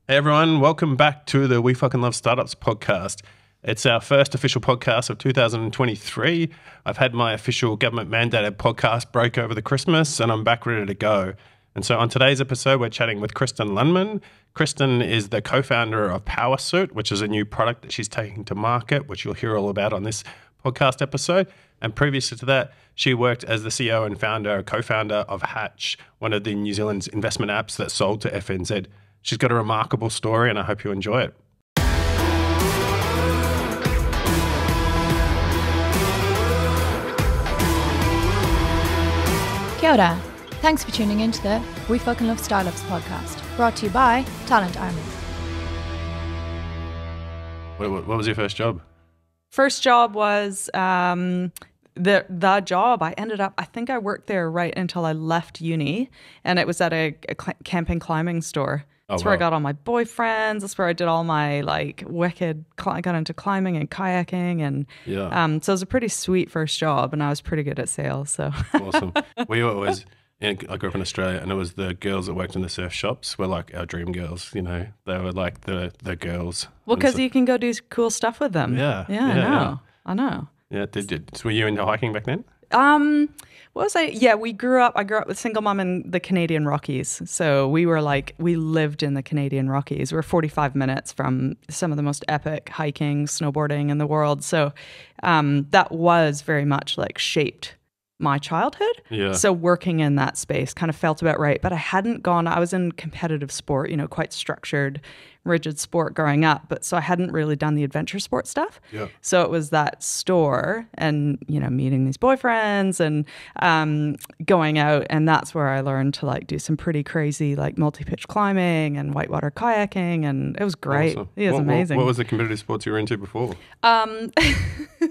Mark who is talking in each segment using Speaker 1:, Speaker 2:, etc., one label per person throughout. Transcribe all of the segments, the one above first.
Speaker 1: Hey everyone, welcome back to the We Fucking Love Startups podcast. It's our first official podcast of 2023. I've had my official government mandated podcast break over the Christmas and I'm back ready to go. And so on today's episode, we're chatting with Kristen Lunman. Kristen is the co-founder of Powrsuit, which is a new product that she's taking to market, which you'll hear all about on this podcast episode. And previously to that, she worked as the CEO and co-founder of Hatch, one of the New Zealand's investment apps that sold to FNZ. She's got a remarkable story and I hope you enjoy it.
Speaker 2: Kia ora. Thanks for tuning in to the We Fucking Love Startups podcast, brought to you by Talent Army.
Speaker 1: What was your first job?
Speaker 3: First job was the job. I think I worked there right until I left uni, and it was at a camping climbing store. That's where I got all my boyfriends. That's where I did all my I got into climbing and kayaking, and so it was a pretty sweet first job, and I was pretty good at sales. So
Speaker 1: awesome. I grew up in Australia, and it was the girls that worked in the surf shops were like our dream girls. You know, they were like the girls.
Speaker 3: Well, because you can go do cool stuff with them.
Speaker 1: Yeah,
Speaker 3: I know.
Speaker 1: Yeah, were you into hiking back then?
Speaker 3: What was I? Yeah, I grew up with single mom in the Canadian Rockies. So we lived in the Canadian Rockies. We're 45 minutes from some of the most epic hiking, snowboarding in the world. So that was very much shaped my childhood.
Speaker 1: Yeah.
Speaker 3: So working in that space kind of felt about right. But I was in competitive sport, quite structured, rigid sport growing up. But so I hadn't really done the adventure sport stuff.
Speaker 1: Yeah.
Speaker 3: So it was that store and, meeting these boyfriends and going out. And that's where I learned to do some pretty crazy multi-pitch climbing and whitewater kayaking. And it was great.
Speaker 1: Awesome.
Speaker 3: It was amazing.
Speaker 1: What was the competitive sports you were into before?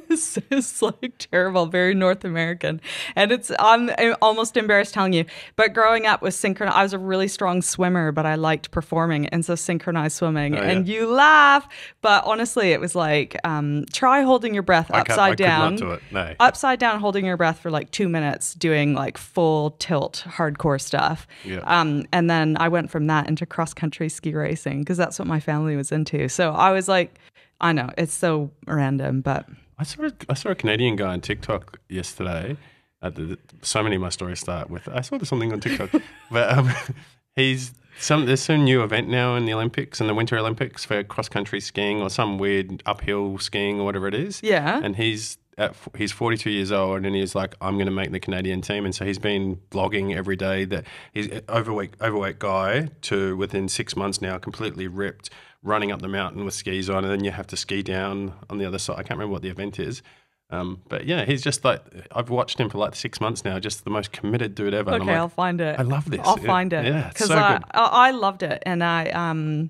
Speaker 3: It's terrible, very North American. And I'm almost embarrassed telling you, but growing up was synchronized. I was a really strong swimmer, but I liked performing. And so synchronized swimming. And you laugh, but honestly, it was try holding your breath upside down.
Speaker 1: I could not do it, no.
Speaker 3: Upside down, holding your breath for 2 minutes, doing full tilt hardcore stuff.
Speaker 1: Yeah.
Speaker 3: And then I went from that into cross-country ski racing because that's what my family was into. So I was I know, it's so random, but...
Speaker 1: I saw a Canadian guy on TikTok yesterday. So many of my stories start with, I saw something on TikTok, but there's some new event now in the Olympics, in the Winter Olympics for cross-country skiing or some weird uphill skiing or whatever it is.
Speaker 3: Yeah.
Speaker 1: And he's 42 years old and he's like, I'm going to make the Canadian team. And so he's been blogging every day that he's an overweight guy to within 6 months now, completely ripped, running up the mountain with skis on, and then you have to ski down on the other side. I can't remember what the event is. But yeah, he's just I've watched him for 6 months now, just the most committed dude ever.
Speaker 3: Okay, I'll find it.
Speaker 1: I love this.
Speaker 3: I'll find it.
Speaker 1: Yeah,
Speaker 3: because
Speaker 1: so good.
Speaker 3: I loved it. And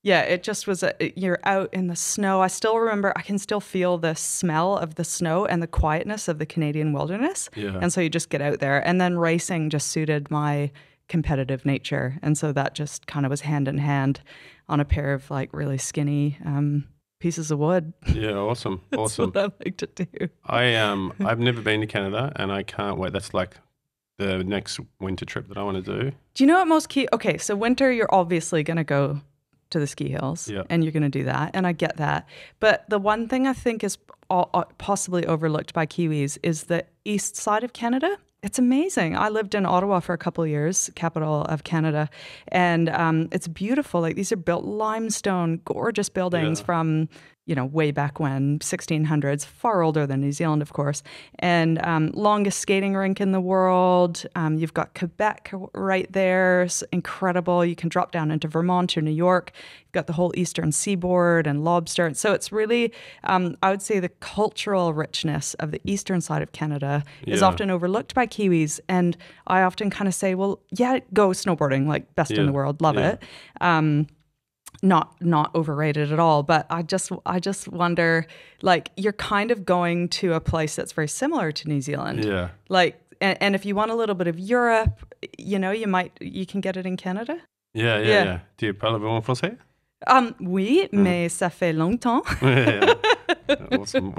Speaker 3: it just was, you're out in the snow. I still remember, I can still feel the smell of the snow and the quietness of the Canadian wilderness.
Speaker 1: Yeah.
Speaker 3: And so you just get out there. And then racing just suited my competitive nature. And so that just kind of was hand in hand on a pair of really skinny pieces of wood.
Speaker 1: Yeah, awesome.
Speaker 3: That's
Speaker 1: Awesome.
Speaker 3: what I like to do.
Speaker 1: I've never been to Canada and I can't wait. That's the next winter trip that I want to do.
Speaker 3: Do you know what most key? Okay, so winter, you're obviously going to go to the ski hills and you're going to do that. And I get that. But the one thing I think is possibly overlooked by Kiwis is the east side of Canada. It's amazing. I lived in Ottawa for a couple of years, capital of Canada, and it's beautiful. These are built limestone, gorgeous buildings from way back when, 1600s, far older than New Zealand, of course, and longest skating rink in the world. You've got Quebec right there. It's incredible. You can drop down into Vermont or New York. You've got the whole eastern seaboard and lobster. So it's really, I would say the cultural richness of the eastern side of Canada is often overlooked by Kiwis. And I often kind of say, well, yeah, go snowboarding, best in the world, love it. Not overrated at all, but I just wonder, you're kind of going to a place that's very similar to New Zealand.
Speaker 1: Yeah.
Speaker 3: And if you want a little bit of Europe, you can get it in Canada.
Speaker 1: Yeah. Do you parler en français?
Speaker 3: Oui, mais ça fait longtemps.
Speaker 1: Awesome.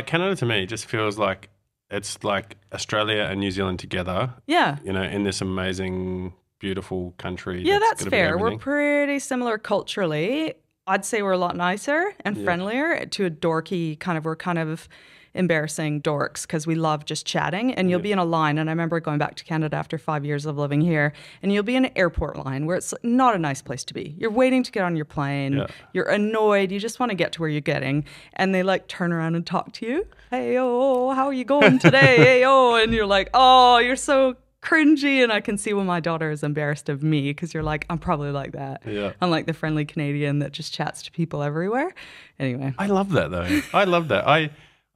Speaker 1: Canada to me just feels like it's like Australia and New Zealand together.
Speaker 3: Yeah.
Speaker 1: In this amazing beautiful country.
Speaker 3: Yeah, that's fair. We're pretty similar culturally. I'd say we're a lot nicer and friendlier to a dorky kind of, we're kind of embarrassing dorks because we love just chatting, and you'll be in a line, and I remember going back to Canada after 5 years of living here, and you'll be in an airport line where it's not a nice place to be. You're waiting to get on your plane, you're annoyed, you just want to get to where you're getting, and they like turn around and talk to you. Hey, oh, how are you going today? Hey, oh, and you're like, oh, you're so cringy, and I can see when my daughter is embarrassed of me because you're like, I'm probably like that. I'm like the friendly Canadian that just chats to people everywhere. Anyway.
Speaker 1: I love that though. I love that.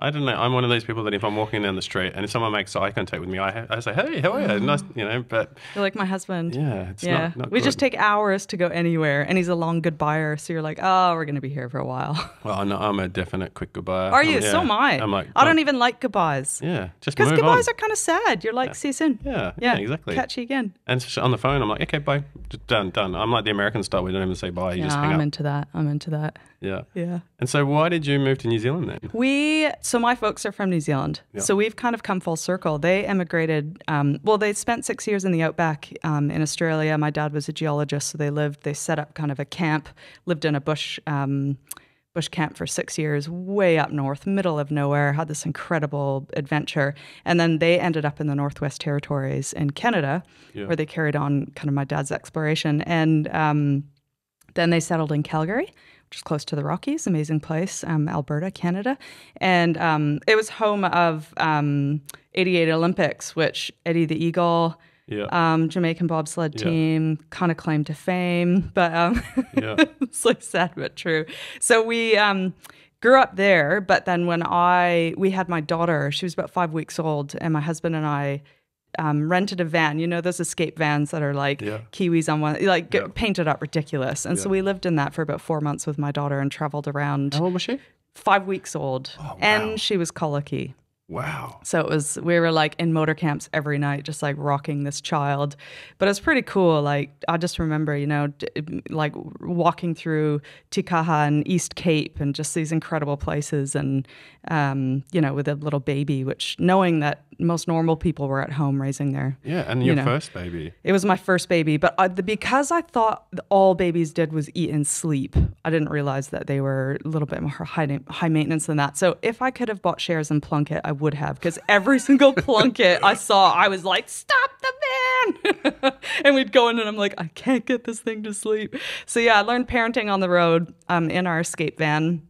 Speaker 1: I don't know. I'm one of those people that if I'm walking down the street and if someone makes eye contact with me, I say, hey, how are you? Nice, you know, but...
Speaker 3: You're like my husband.
Speaker 1: Yeah, it's not
Speaker 3: We
Speaker 1: good.
Speaker 3: just take hours to go anywhere, and he's a long goodbyer, so you're like, oh, we're going to be here for a while.
Speaker 1: Well, no, I'm a definite quick goodbye.
Speaker 3: Are you? So am I.
Speaker 1: I'm like...
Speaker 3: I don't even like goodbyes.
Speaker 1: Yeah, just move on.
Speaker 3: Because goodbyes are kind of sad. You're like, see you soon.
Speaker 1: Yeah, exactly.
Speaker 3: Catch you again.
Speaker 1: And on the phone, I'm like, okay, bye. Just done. I'm like the American style. We don't even say bye. You just hang up.
Speaker 3: I'm into that.
Speaker 1: Yeah.
Speaker 3: Yeah.
Speaker 1: And so why did you move to New Zealand then?
Speaker 3: So my folks are from New Zealand. Yeah. So we've kind of come full circle. They emigrated, they spent 6 years in the outback in Australia. My dad was a geologist, so they set up kind of a camp, lived in a bush camp for 6 years, way up north, middle of nowhere, had this incredible adventure. And then they ended up in the Northwest Territories in Canada, where they carried on kind of my dad's exploration. And then they settled in Calgary, which is close to the Rockies, amazing place, Alberta, Canada. And it was home of 88 Olympics, which Eddie the Eagle, Jamaican bobsled team, kind of claim to fame, but it's like sad but true. So we grew up there, but then when we had my daughter, she was about 5 weeks old, and my husband and I rented a van, you know, those escape vans that are like Kiwis on one, like painted up ridiculous. And so we lived in that for about 4 months with my daughter and traveled around.
Speaker 1: How old was she?
Speaker 3: 5 weeks old.
Speaker 1: Oh, wow.
Speaker 3: And she was colicky.
Speaker 1: Wow.
Speaker 3: So we were like in motor camps every night, just like rocking this child. But it was pretty cool. Like, I just remember, you know, like walking through Tikaha and East Cape and just these incredible places. And, you know, with a little baby, which knowing that most normal people were at home raising their...
Speaker 1: Yeah, and your first baby.
Speaker 3: It was my first baby. But because I thought all babies did was eat and sleep, I didn't realize that they were a little bit more high maintenance than that. So if I could have bought shares in Plunkett, I would have, because every single Plunkett I saw, I was like, stop the van! And we'd go in and I'm like, I can't get this thing to sleep. So yeah, I learned parenting on the road in our escape van.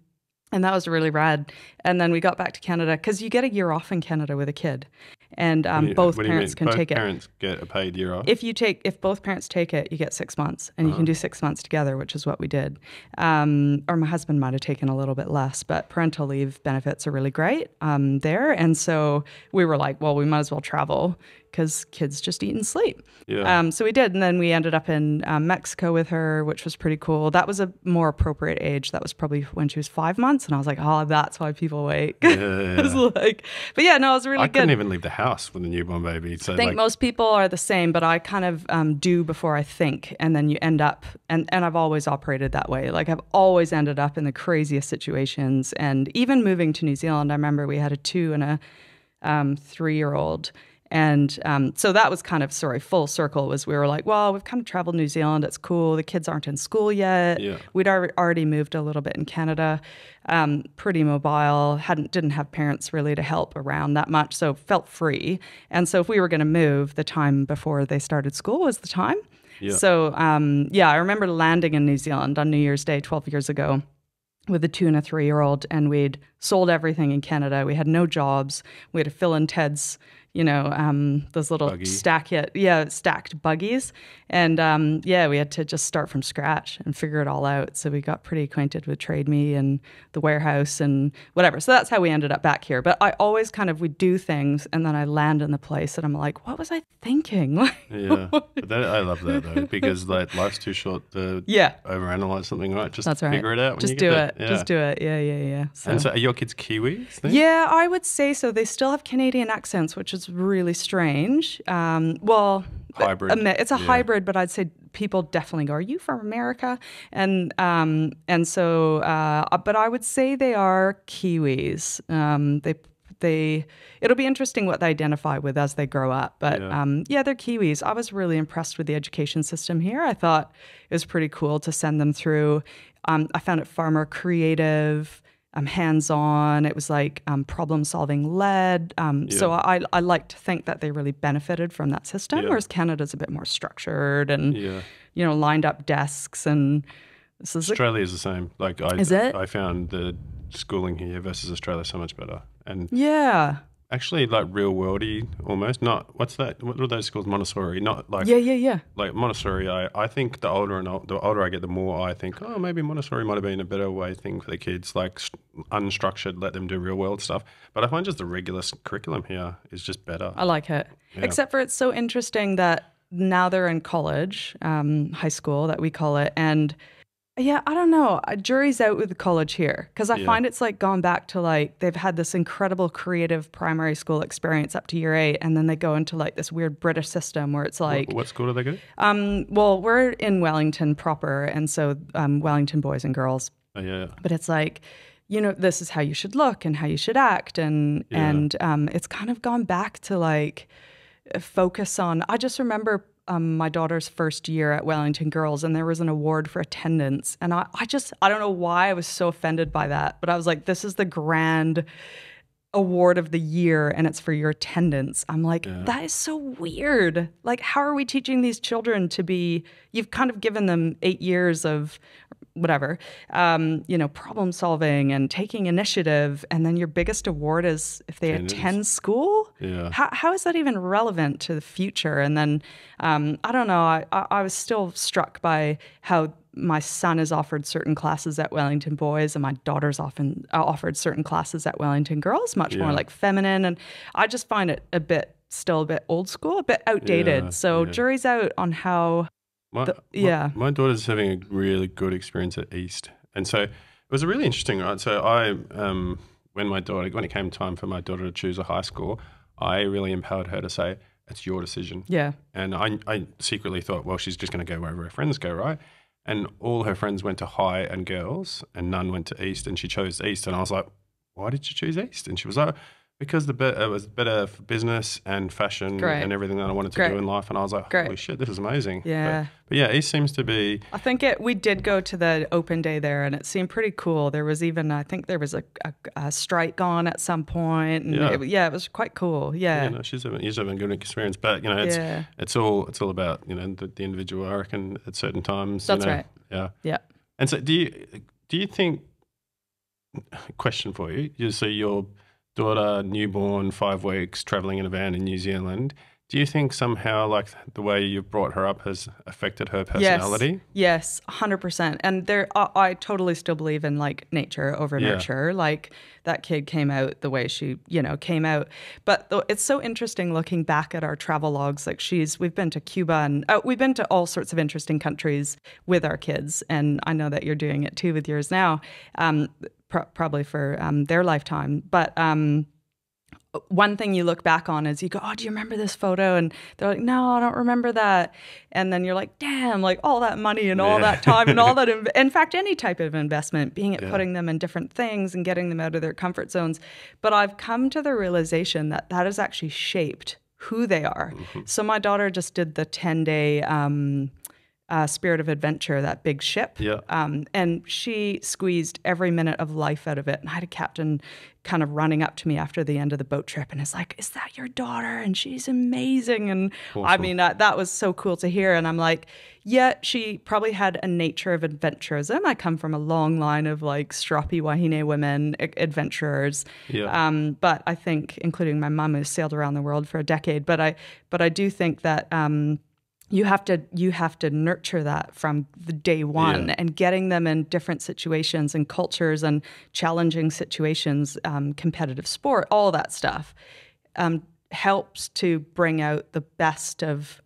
Speaker 3: And that was really rad. And then we got back to Canada, because you get a year off in Canada with a kid. And both parents can take it.
Speaker 1: Both parents get a paid year off?
Speaker 3: If both parents take it, you get 6 months. And you can do 6 months together, which is what we did. Or my husband might have taken a little bit less, but parental leave benefits are really great there. And so we were like, well, we might as well travel, because kids just eat and sleep. Yeah. So we did. And then we ended up in Mexico with her, which was pretty cool. That was a more appropriate age. That was probably when she was 5 months. And I was like, oh, that's why people wait. It was like, but yeah, no, it was really good.
Speaker 1: I couldn't even leave the house with a newborn baby. So
Speaker 3: I think most people are the same, but I kind of do before I think. And then you end up, and I've always operated that way. Like, I've always ended up in the craziest situations. And even moving to New Zealand, I remember we had a 2 and a 3-year-old. And so that was kind of, full circle, was we were like, well, we've kind of traveled New Zealand. It's cool. The kids aren't in school yet. Yeah. We'd already moved a little bit in Canada, pretty mobile, didn't have parents really to help around that much, so felt free. And so if we were going to move, the time before they started school was the time. Yeah. So, I remember landing in New Zealand on New Year's Day 12 years ago with a 2 and a 3-year-old, and we'd sold everything in Canada. We had no jobs. We had to fill in Ted's, those little stacked buggies. And we had to just start from scratch and figure it all out. So we got pretty acquainted with Trade Me and the warehouse and whatever. So that's how we ended up back here. But I always would do things, and then I land in the place and I'm like, what was I thinking?
Speaker 1: Yeah. I love that though, because like life's too short to overanalyze something, right? Just figure it out when
Speaker 3: Just
Speaker 1: you get
Speaker 3: do it. Just do it. Yeah.
Speaker 1: So. And so are your kids Kiwis then?
Speaker 3: Yeah, I would say so. They still have Canadian accents, which is really strange.
Speaker 1: Hybrid.
Speaker 3: It's a hybrid, but I'd say people definitely go, are you from America? And so, but I would say they are Kiwis. it'll be interesting what they identify with as they grow up. But they're Kiwis. I was really impressed with the education system here. I thought it was pretty cool to send them through. I found it far more creative, hands-on. It was like problem-solving led. So I like to think that they really benefited from that system, whereas Canada's a bit more structured and, lined up desks. And
Speaker 1: Australia is the same. Like I found the schooling here versus Australia so much better. And actually like real worldy almost. Not what's that? What are those schools? Montessori. Not like like Montessori. I think the older I get, the more I think, oh, maybe Montessori might have been a better thing for the kids. Like unstructured, let them do real world stuff. But I find just the regular curriculum here is just better.
Speaker 3: I like it, except for it's so interesting that now they're in college, high school that we call it, and. Yeah, I don't know. Jury's out with the college here because I find it's like gone back to like they've had this incredible creative primary school experience up to year 8, and then they go into like this weird British system where it's like
Speaker 1: what school do they go
Speaker 3: to? Well, we're in Wellington proper, and so Wellington boys and girls.
Speaker 1: Oh, yeah.
Speaker 3: But it's like, this is how you should look and how you should act, and it's kind of gone back to like focus on. I just remember. My daughter's first year at Wellington Girls, and there was an award for attendance. And I don't know why I was so offended by that, but I was like, this is the grand award of the year, and it's for your attendance. I'm like, that is so weird. Like, how are we teaching these children to be, you've kind of given them 8 years of whatever, problem solving and taking initiative. And then your biggest award is if they attend school.
Speaker 1: Yeah.
Speaker 3: How is that even relevant to the future? And then, I don't know, I was still struck by how my son is offered certain classes at Wellington Boys, and my daughter's often offered certain classes at Wellington Girls, much more like feminine. And I just find it still a bit old school, a bit outdated. So jury's out on how...
Speaker 1: My daughter's having a really good experience at East. And so it was a really interesting, right? So when it came time for my daughter to choose a high school, I really empowered her to say, it's your decision.
Speaker 3: Yeah.
Speaker 1: And I secretly thought, well, she's just going to go wherever her friends go, right? And all her friends went to high and girls, and none went to East, and she chose East. And I was like, why did you choose East? And she was like, because it was better for business and fashion and everything that I wanted to do in life. And I was like, holy shit, this is amazing.
Speaker 3: Yeah.
Speaker 1: But yeah, East seems to be...
Speaker 3: I think we did go to the open day there, and it seemed pretty cool. There was even, I think there was a strike on at some point. And it was quite cool. Yeah.
Speaker 1: Yeah, no, she's having a good experience. But, it's all about, the individual, I reckon, at certain times.
Speaker 3: That's right.
Speaker 1: Yeah.
Speaker 3: Yeah.
Speaker 1: And so do you think... Question for you. So you're... daughter, newborn, 5 weeks, traveling in a van in New Zealand. Do you think somehow like the way you've brought her up has affected her personality?
Speaker 3: Yes, 100%. And I totally still believe in like nature over nurture. Like that kid came out the way she, came out. But it's so interesting looking back at our travel logs. Like we've been to Cuba and we've been to all sorts of interesting countries with our kids. And I know that you're doing it too with yours now. Probably for their lifetime. But one thing you look back on is you go, oh, do you remember this photo? And they're like, no, I don't remember that. And then you're like, damn, like all that money and all that time and all that. In fact, any type of investment, being at putting them in different things and getting them out of their comfort zones. But I've come to the realization that has actually shaped who they are. Mm-hmm. So my daughter just did the 10-day Spirit of Adventure, that big ship.
Speaker 1: Yeah.
Speaker 3: And she squeezed every minute of life out of it. And I had a captain kind of running up to me after the end of the boat trip and it's like, is that your daughter? And she's amazing. And awesome. I mean, that was so cool to hear. And I'm like, yeah, she probably had a nature of adventurism. I come from a long line of like stroppy Wahine women, adventurers. Yeah. But I think, including my mum who sailed around the world for a decade, but I do think that you have to nurture that from the day one and getting them in different situations and cultures and challenging situations, competitive sport, all that stuff helps to bring out the best of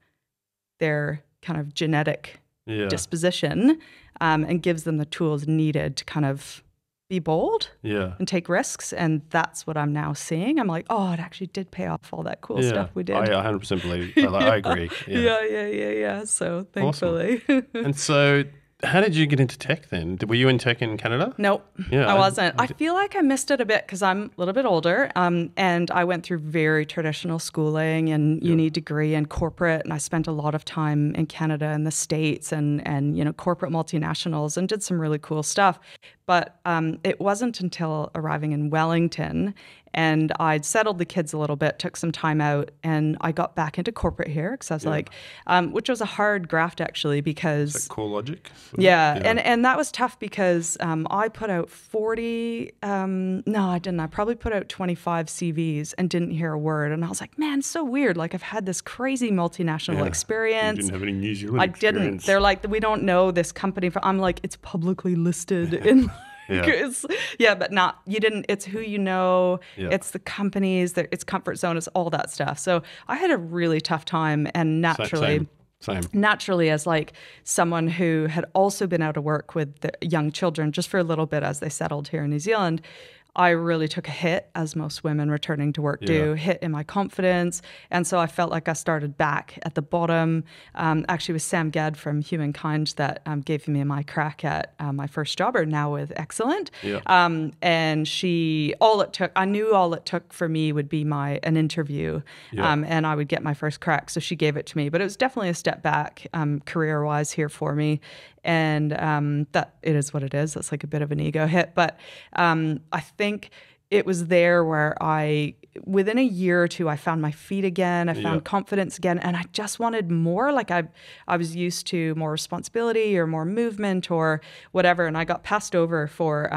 Speaker 3: their kind of genetic disposition and gives them the tools needed to kind of be bold and take risks. And that's what I'm now seeing. I'm like, oh, it actually did pay off all that cool stuff we did.
Speaker 1: I 100% believe. I agree.
Speaker 3: Yeah. So thankfully.
Speaker 1: Awesome. And so how did you get into tech then? Were you in tech in Canada?
Speaker 3: Nope,
Speaker 1: Yeah,
Speaker 3: I wasn't. I feel like I missed it a bit because I'm a little bit older, and I went through very traditional schooling and uni degree and corporate, and I spent a lot of time in Canada and the States and you know, corporate multinationals, and did some really cool stuff. But it wasn't until arriving in Wellington and I'd settled the kids a little bit, took some time out, and I got back into corporate here because I was like, which was a hard graft actually because...
Speaker 1: Is that Core Logic?
Speaker 3: Yeah. And that was tough because I put out 40, no, I didn't. I probably put out 25 CVs and didn't hear a word. And I was like, man, so weird. Like I've had this crazy multinational experience.
Speaker 1: You didn't have any New Zealand experience.
Speaker 3: Didn't. They're like, we don't know this company. I'm like, it's publicly listed in... but not, you didn't, it's who you know, it's the companies, it's comfort zone, it's all that stuff. So I had a really tough time, and naturally, naturally as like someone who had also been out of work with the young children just for a little bit as they settled here in New Zealand, I really took a hit, as most women returning to work do, hit in my confidence. And so I felt like I started back at the bottom. Actually, it was Sam Gadd from Humankind that gave me my crack at my first job, or now with Excellent. And I knew all it took for me would be an interview, and I would get my first crack. So she gave it to me. But it was definitely a step back career-wise here for me. And that it is what it is. That's like a bit of an ego hit. But I think it was there where within a year or two, I found my feet again. I found confidence again. And I just wanted more. Like I was used to more responsibility or more movement or whatever. And I got passed over for...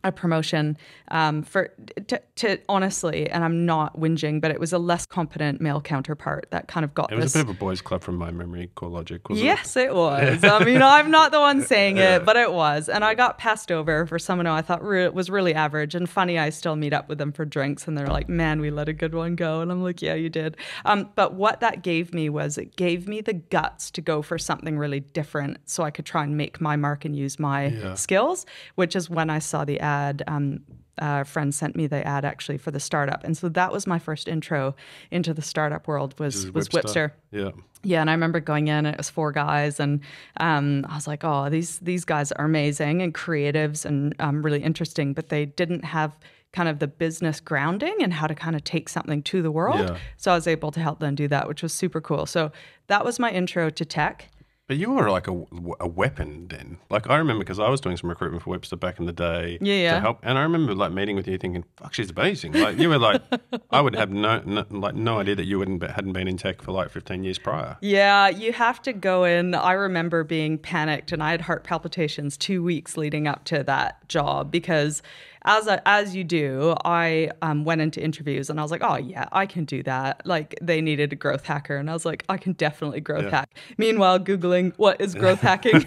Speaker 3: a promotion to honestly, and I'm not whinging, but it was a less competent male counterpart that kind of got this.
Speaker 1: It was a bit of a boys' club from my memory, Core Logic, wasn't it?
Speaker 3: Yes, it was. I mean, I'm not the one saying it, but it was. And I got passed over for someone who I thought was really average. And funny, I still meet up with them for drinks, and they're like, man, we let a good one go. And I'm like, yeah, you did. But what that gave me was it gave me the guts to go for something really different so I could try and make my mark and use my skills, which is when I saw the ad. A friend sent me the ad actually for the startup, and so that was my first intro into the startup world was Wipster. Yeah, and I remember going in. It was 4 guys, and I was like, oh, these guys are amazing and creatives and really interesting, but they didn't have kind of the business grounding and how to kind of take something to the world. So I was able to help them do that, which was super cool. So that was my intro to tech.
Speaker 1: But you were like a weapon then. Like I remember because I was doing some recruitment for Wipster back in the day to help. And I remember like meeting with you thinking, fuck, she's amazing. Like you were like, I would have no idea that you hadn't been in tech for like 15 years prior. Yeah,
Speaker 3: you have to go in. I remember being panicked and I had heart palpitations 2 weeks leading up to that job because as you do, I went into interviews and I was like, oh yeah, I can do that. Like they needed a growth hacker and I was like, I can definitely growth hack. Meanwhile, Googling what is growth hacking.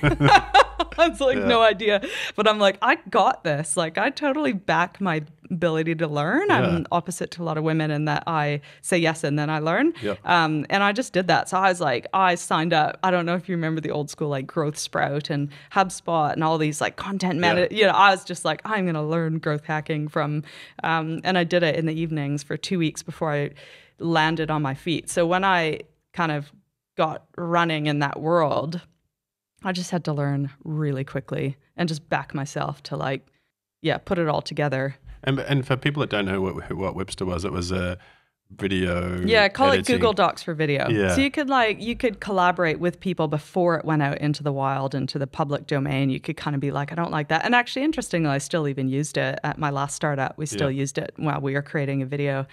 Speaker 3: I was like, no idea. But I'm like, I got this. Like I totally back my ability to learn. I'm opposite to a lot of women in that I say yes and then I learn. And I just did that. So I was like, I signed up. I don't know if you remember the old school like Growth Sprout and HubSpot and all these like content management. You know, I was just like, I'm going to learn growth hacking from, and I did it in the evenings for 2 weeks before I landed on my feet. So when I kind of got running in that world, I just had to learn really quickly and just back myself to like, put it all together.
Speaker 1: And for people that don't know what Wipster was, it was a video
Speaker 3: call
Speaker 1: editing.
Speaker 3: It Google Docs for video. So you could collaborate with people before it went out into the wild, into the public domain. You could kind of be like, I don't like that. And actually, interestingly, I still even used it at my last startup. We still used it while we were creating a video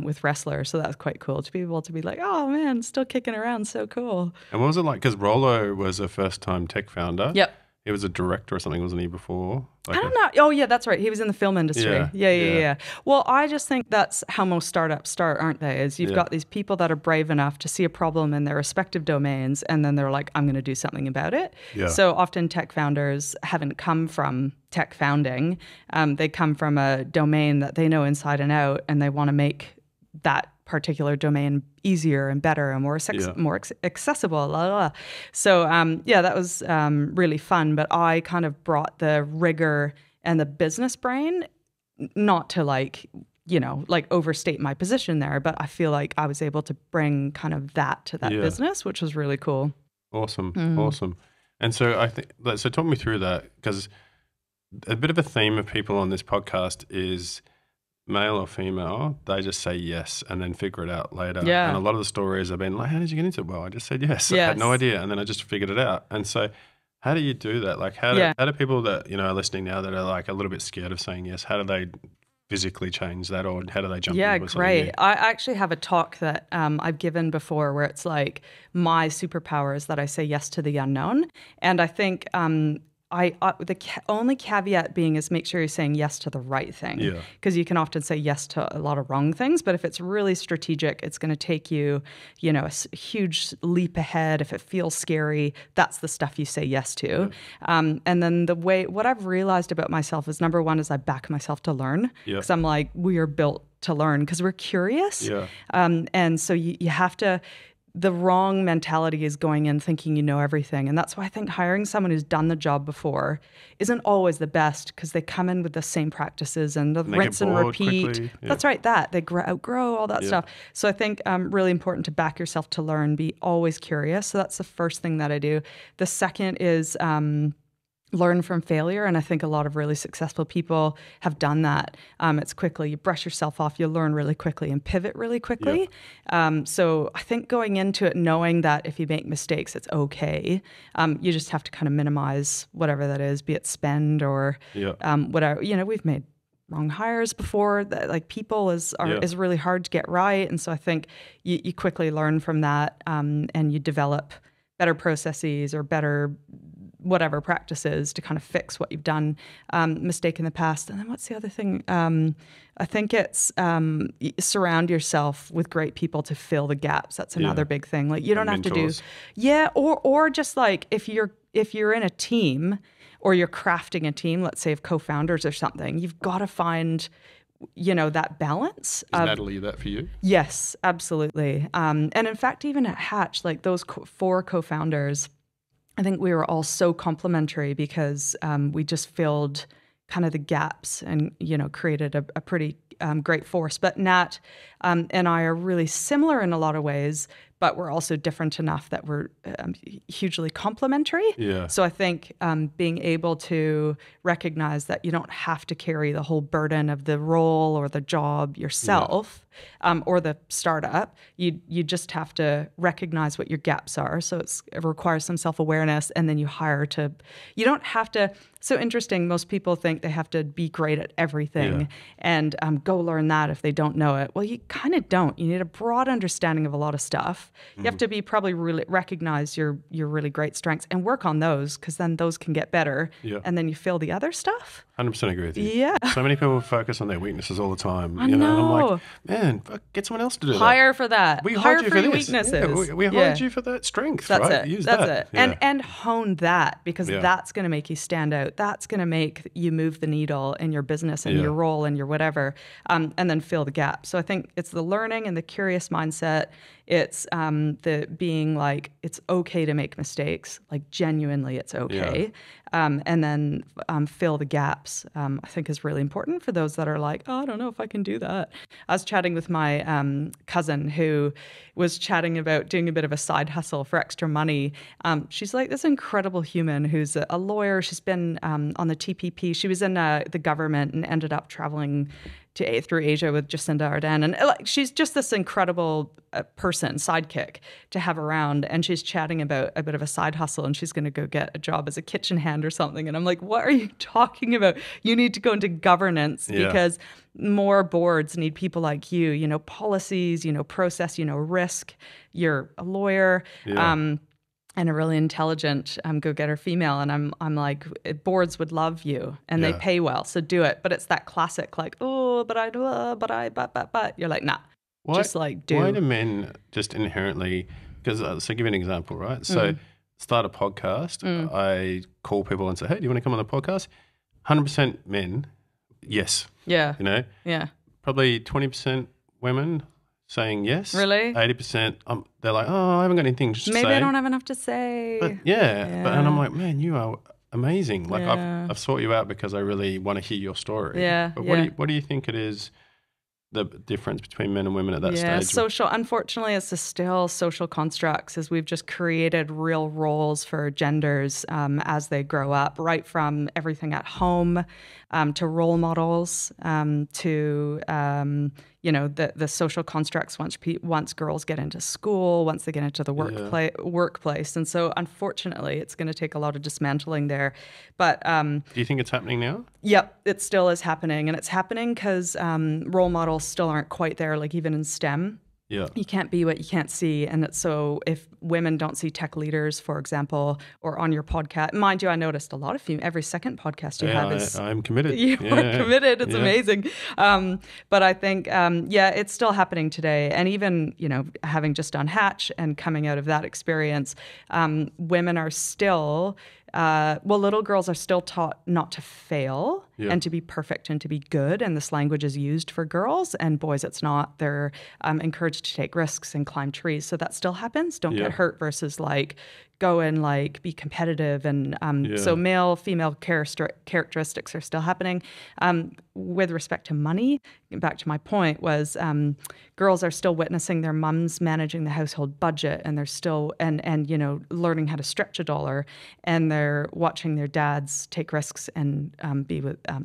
Speaker 3: with wrestlers. So that was quite cool to be able to be like, oh man, still kicking around. So cool.
Speaker 1: And what was it like? Because Rollo was a first-time tech founder.
Speaker 3: Yep.
Speaker 1: He was a director or something, wasn't he, before?
Speaker 3: Like I don't know. Oh, yeah, that's right. He was in the film industry. Yeah. Well, I just think that's how most startups start, aren't they? Is you've got these people that are brave enough to see a problem in their respective domains, and then they're like, I'm going to do something about it. So often tech founders haven't come from tech founding. They come from a domain that they know inside and out, and they want to make that particular domain easier and better and more accessible. So that was really fun. But I kind of brought the rigor and the business brain, not to like overstate my position there, but I feel like I was able to bring kind of that to that business, which was really cool.
Speaker 1: Awesome. And so I think, so talk me through that, because a bit of a theme of people on this podcast is male or female, they just say yes and then figure it out later.
Speaker 3: Yeah.
Speaker 1: And a lot of the stories have been like, how did you get into it? Well, I just said yes. I had no idea. And then I just figured it out. And so how do you do that? Like how do people that, are listening now that are like a little bit scared of saying yes, how do they physically change that, or how do they jump into something new?
Speaker 3: I actually have a talk that I've given before where it's like my superpowers that I say yes to the unknown. And I think the only caveat being is make sure you're saying yes to the right thing. Yeah. Because you can often say yes to a lot of wrong things, but if it's really strategic, it's going to take you, a huge leap ahead. If it feels scary, that's the stuff you say yes to. Yeah. And then what I've realized about myself is, number one, is I back myself to learn, because I'm like, we are built to learn because we're curious. Yeah. And so you have to. The wrong mentality is going in thinking you know everything. And that's why I think hiring someone who's done the job before isn't always the best, because they come in with the same practices and the rinse and repeat. Yeah. That's right, they outgrow all that stuff. So I think really important to back yourself to learn, be always curious. So that's the first thing that I do. The second is learn from failure. And I think a lot of really successful people have done that. It's quickly, you brush yourself off, you learn really quickly and pivot really quickly. Yep. So I think going into it, knowing that if you make mistakes, it's okay. You just have to kind of minimize whatever that is, be it spend or whatever. We've made wrong hires before. Like people is really hard to get right. And so I think you quickly learn from that, and you develop better processes or better whatever practices to kind of fix what you've done, mistake in the past. And then what's the other thing? I think it's surround yourself with great people to fill the gaps. That's another big thing. Like you don't have mentors. To do, or just like if you're in a team or you're crafting a team, let's say of co-founders or something, you've got to find that balance.
Speaker 1: Is Natalie that for you?
Speaker 3: Yes, absolutely. And in fact, even at Hatch, like those 4 co-founders, I think we were all so complementary because we just filled kind of the gaps and, created a pretty great force. But Nat and I are really similar in a lot of ways, but we're also different enough that we're hugely complementary. Yeah. So I think being able to recognize that you don't have to carry the whole burden of the role or the job yourself, or the startup. You just have to recognize what your gaps are. So it requires some self-awareness, and then you don't have to. So interesting. Most people think they have to be great at everything and go learn that if they don't know it. Well, you kind of don't. You need a broad understanding of a lot of stuff. You have to probably really recognize your really great strengths and work on those, because then those can get better. Yeah. And then you fill the other stuff.
Speaker 1: 100% agree with you.
Speaker 3: Yeah.
Speaker 1: So many people focus on their weaknesses all the time.
Speaker 3: I know.
Speaker 1: And I'm like, man, get someone else to do that.
Speaker 3: Hire for that.
Speaker 1: We
Speaker 3: hired
Speaker 1: you
Speaker 3: for
Speaker 1: this.
Speaker 3: Weaknesses.
Speaker 1: Yeah, we hired you for that strength,
Speaker 3: That's
Speaker 1: right?
Speaker 3: It.
Speaker 1: Use
Speaker 3: That's
Speaker 1: that.
Speaker 3: it.
Speaker 1: Yeah.
Speaker 3: And hone that, because that's going to make you stand out. That's going to make you move the needle in your business and your role and your whatever, and then fill the gap. So I think it's the learning and the curious mindset. It's the being like, it's okay to make mistakes, like genuinely it's okay. And then fill the gaps, I think is really important for those that are like, oh, I don't know if I can do that. I was chatting with my cousin who was chatting about doing a bit of a side hustle for extra money. She's like this incredible human who's a lawyer. She's been on the TPP. She was in the government and ended up traveling through Asia with Jacinda Ardern. And she's just this incredible person, sidekick to have around. And she's chatting about a bit of a side hustle, and she's going to go get a job as a kitchen hand or something. And I'm like, what are you talking about? You need to go into governance because more boards need people like you, policies, process, risk. You're a lawyer. And a really intelligent go-getter female. And I'm like, boards would love you and they pay well, so do it. But it's that classic, like, oh, but you're like, nah, just like do.
Speaker 1: Why do men just inherently, because so give you an example, right? So start a podcast. I call people and say, hey, do you want to come on the podcast? 100% men, yes.
Speaker 3: Yeah.
Speaker 1: Yeah. Probably 20% women saying yes.
Speaker 3: Really?
Speaker 1: 80%, they're like, oh, I haven't got anything to say.
Speaker 3: Maybe I don't have enough to say.
Speaker 1: But and I'm like, man, you are amazing. Like I've sought you out because I really want to hear your story.
Speaker 3: Yeah.
Speaker 1: But what do you think it is the difference between men and women at that stage?
Speaker 3: Unfortunately, it's still social constructs, as we've just created real roles for genders as they grow up, right from everything at home to role models to the social constructs once girls get into school, once they get into the workplace. And so unfortunately, it's going to take a lot of dismantling there. But
Speaker 1: do you think it's happening now?
Speaker 3: Yep, it still is happening. And it's happening because role models still aren't quite there, like even in STEM.
Speaker 1: Yeah.
Speaker 3: You can't be what you can't see. And so if women don't see tech leaders, for example, or on your podcast, mind you, I noticed a lot of every second podcast you have is...
Speaker 1: I'm committed.
Speaker 3: You are committed. It's amazing. But I think, it's still happening today. And even, having just done Hatch and coming out of that experience, women are still... little girls are still taught not to fail and to be perfect and to be good. And this language is used for girls, and boys it's not. They're encouraged to take risks and climb trees. So that still happens. Don't get hurt versus go and be competitive. And so male, female characteristics are still happening. With respect to money, back to my point, was girls are still witnessing their mums managing the household budget, and they're still and learning how to stretch a dollar, and they're watching their dads take risks and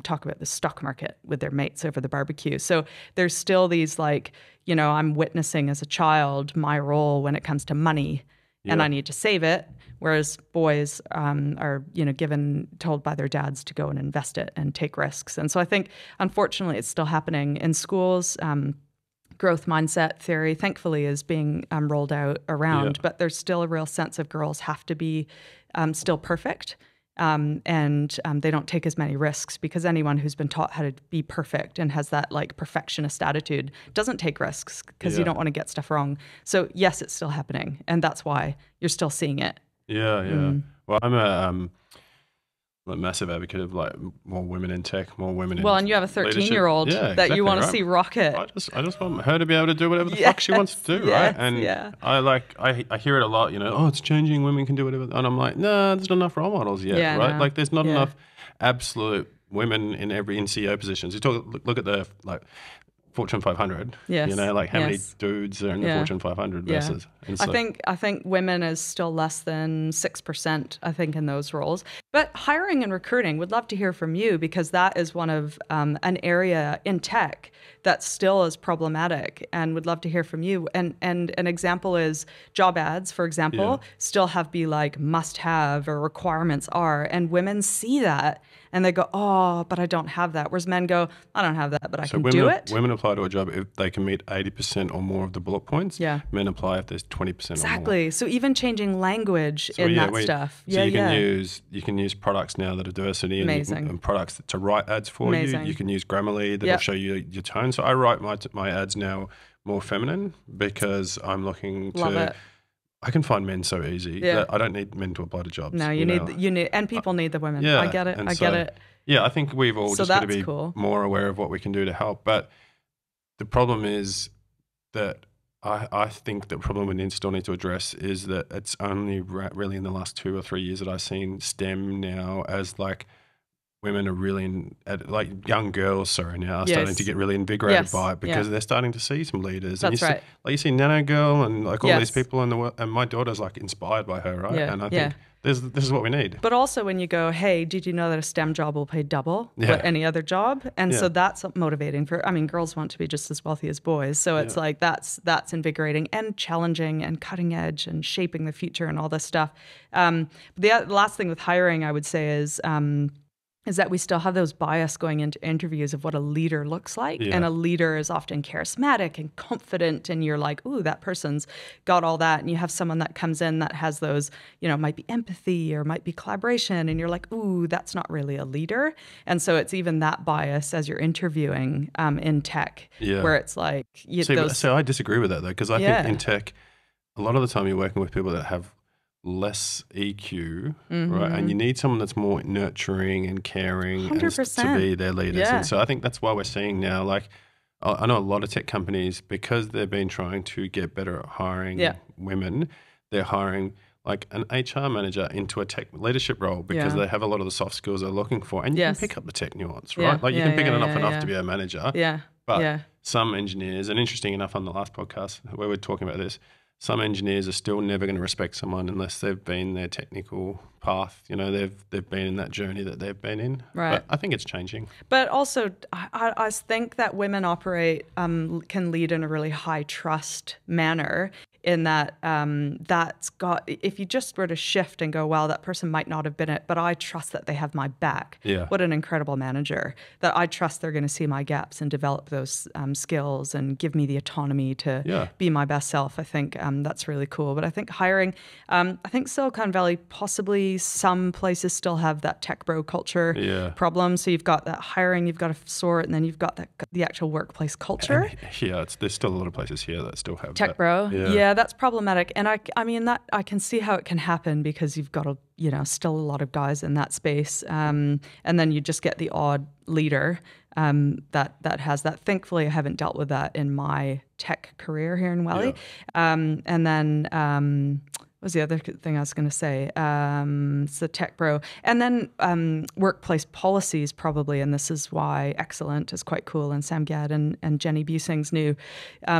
Speaker 3: talk about the stock market with their mates over the barbecue. So there's still these I'm witnessing as a child my role when it comes to money. And I need to save it, whereas boys are, told by their dads to go and invest it and take risks. And so I think, unfortunately, it's still happening in schools. Growth mindset theory, thankfully, is being rolled out around, but there's still a real sense of girls have to be still perfect. And they don't take as many risks, because anyone who's been taught how to be perfect and has that perfectionist attitude doesn't take risks, because you don't want to get stuff wrong. So yes, it's still happening, and that's why you're still seeing it.
Speaker 1: Well, I'm a massive advocate of more women in tech, more women in
Speaker 3: and you have a 13-year-old that you want to see rocket.
Speaker 1: I just want her to be able to do whatever the fuck she wants to do, right? And I hear it a lot, it's changing, women can do whatever. And I'm like, no, there's not enough role models yet, right?
Speaker 3: No.
Speaker 1: There's not enough absolute women in CEO positions. You look at the Fortune 500.
Speaker 3: Yes.
Speaker 1: How many dudes are in the Fortune 500 versus. And so,
Speaker 3: I think women is still less than 6%, I think, in those roles. But hiring and recruiting, would love to hear from you, because that is one of an area in tech that still is problematic, and would love to hear from you. And an example is job ads, for example, still have must have or requirements are, and women see that and they go, oh, but I don't have that. Whereas men go, I don't have that, but I can do it.
Speaker 1: Women apply to a job if they can meet 80% or more of the bullet points. Men apply if there's 20% or more.
Speaker 3: Exactly. So even changing language in that stuff.
Speaker 1: So you can use products now that are diversity and products to write ads for you. You can use Grammarly that'll show you your tone. So I write my ads now more feminine, because I'm looking to...
Speaker 3: Love it.
Speaker 1: I can find men so easy that I don't need men to apply to jobs.
Speaker 3: No, you need, and people need the women. I get it. I get it.
Speaker 1: Yeah, I think we've all just got to be more aware of what we can do to help. But the problem is that I think the problem we still need to address is that it's only really in the last 2 or 3 years that I've seen STEM now as women are really young girls now are starting to get really invigorated by it, because they're starting to see some leaders.
Speaker 3: That's right.
Speaker 1: You see Nano Girl and all these people in the world, and my daughter's inspired by her, right? And I think this is what we need.
Speaker 3: But also when you go, hey, did you know that a STEM job will pay double what any other job? And so that's motivating girls want to be just as wealthy as boys. So it's that's invigorating and challenging and cutting edge and shaping the future and all this stuff. The last thing with hiring, I would say, is that we still have those bias going into interviews of what a leader looks like. And a leader is often charismatic and confident, and you're like, ooh, that person's got all that. And you have someone that comes in that has those, might be empathy or might be collaboration, and you're like, ooh, that's not really a leader. And so it's even that bias as you're interviewing in tech, where it's
Speaker 1: So I disagree with that, though, because I think in tech, a lot of the time you're working with people that have less EQ, right? And you need someone that's more nurturing and caring
Speaker 3: 100%.
Speaker 1: And to be their leaders. And so I think that's why we're seeing now, I know a lot of tech companies, because they've been trying to get better at hiring women, they're hiring an HR manager into a tech leadership role, because they have a lot of the soft skills they're looking for. And you can pick up the tech nuance, right? You can pick it up enough to be a manager. But some engineers, and interesting enough on the last podcast where we're talking about this, some engineers are still never going to respect someone unless they've been their technical path. You know, they've been in that journey that they've been in.
Speaker 3: Right.
Speaker 1: But I think it's changing.
Speaker 3: But also, I think that women operate, can lead in a really high trust manner, in that that's got, if you just were to shift and go, well, that person might not have been it, but I trust that they have my back.
Speaker 1: Yeah.
Speaker 3: What an incredible manager, that I trust they're going to see my gaps and develop those skills and give me the autonomy to be my best self. I think that's really cool. But I think hiring, I think Silicon Valley, possibly some places still have that tech bro culture problem. So you've got that hiring, you've got to sort, and then you've got the actual workplace culture.
Speaker 1: And there's still a lot of places here that still have
Speaker 3: tech
Speaker 1: that.
Speaker 3: bro. Yeah, that's problematic. And I mean, that I can see how it can happen, because you've got still a lot of guys in that space. And then you just get the odd leader that has that. Thankfully, I haven't dealt with that in my tech career here in Welly. And then what was the other thing I was going to say? It's the tech bro. And then workplace policies, probably, and this is why Excellent is quite cool, and Sam Gadd and Jenny Busing's new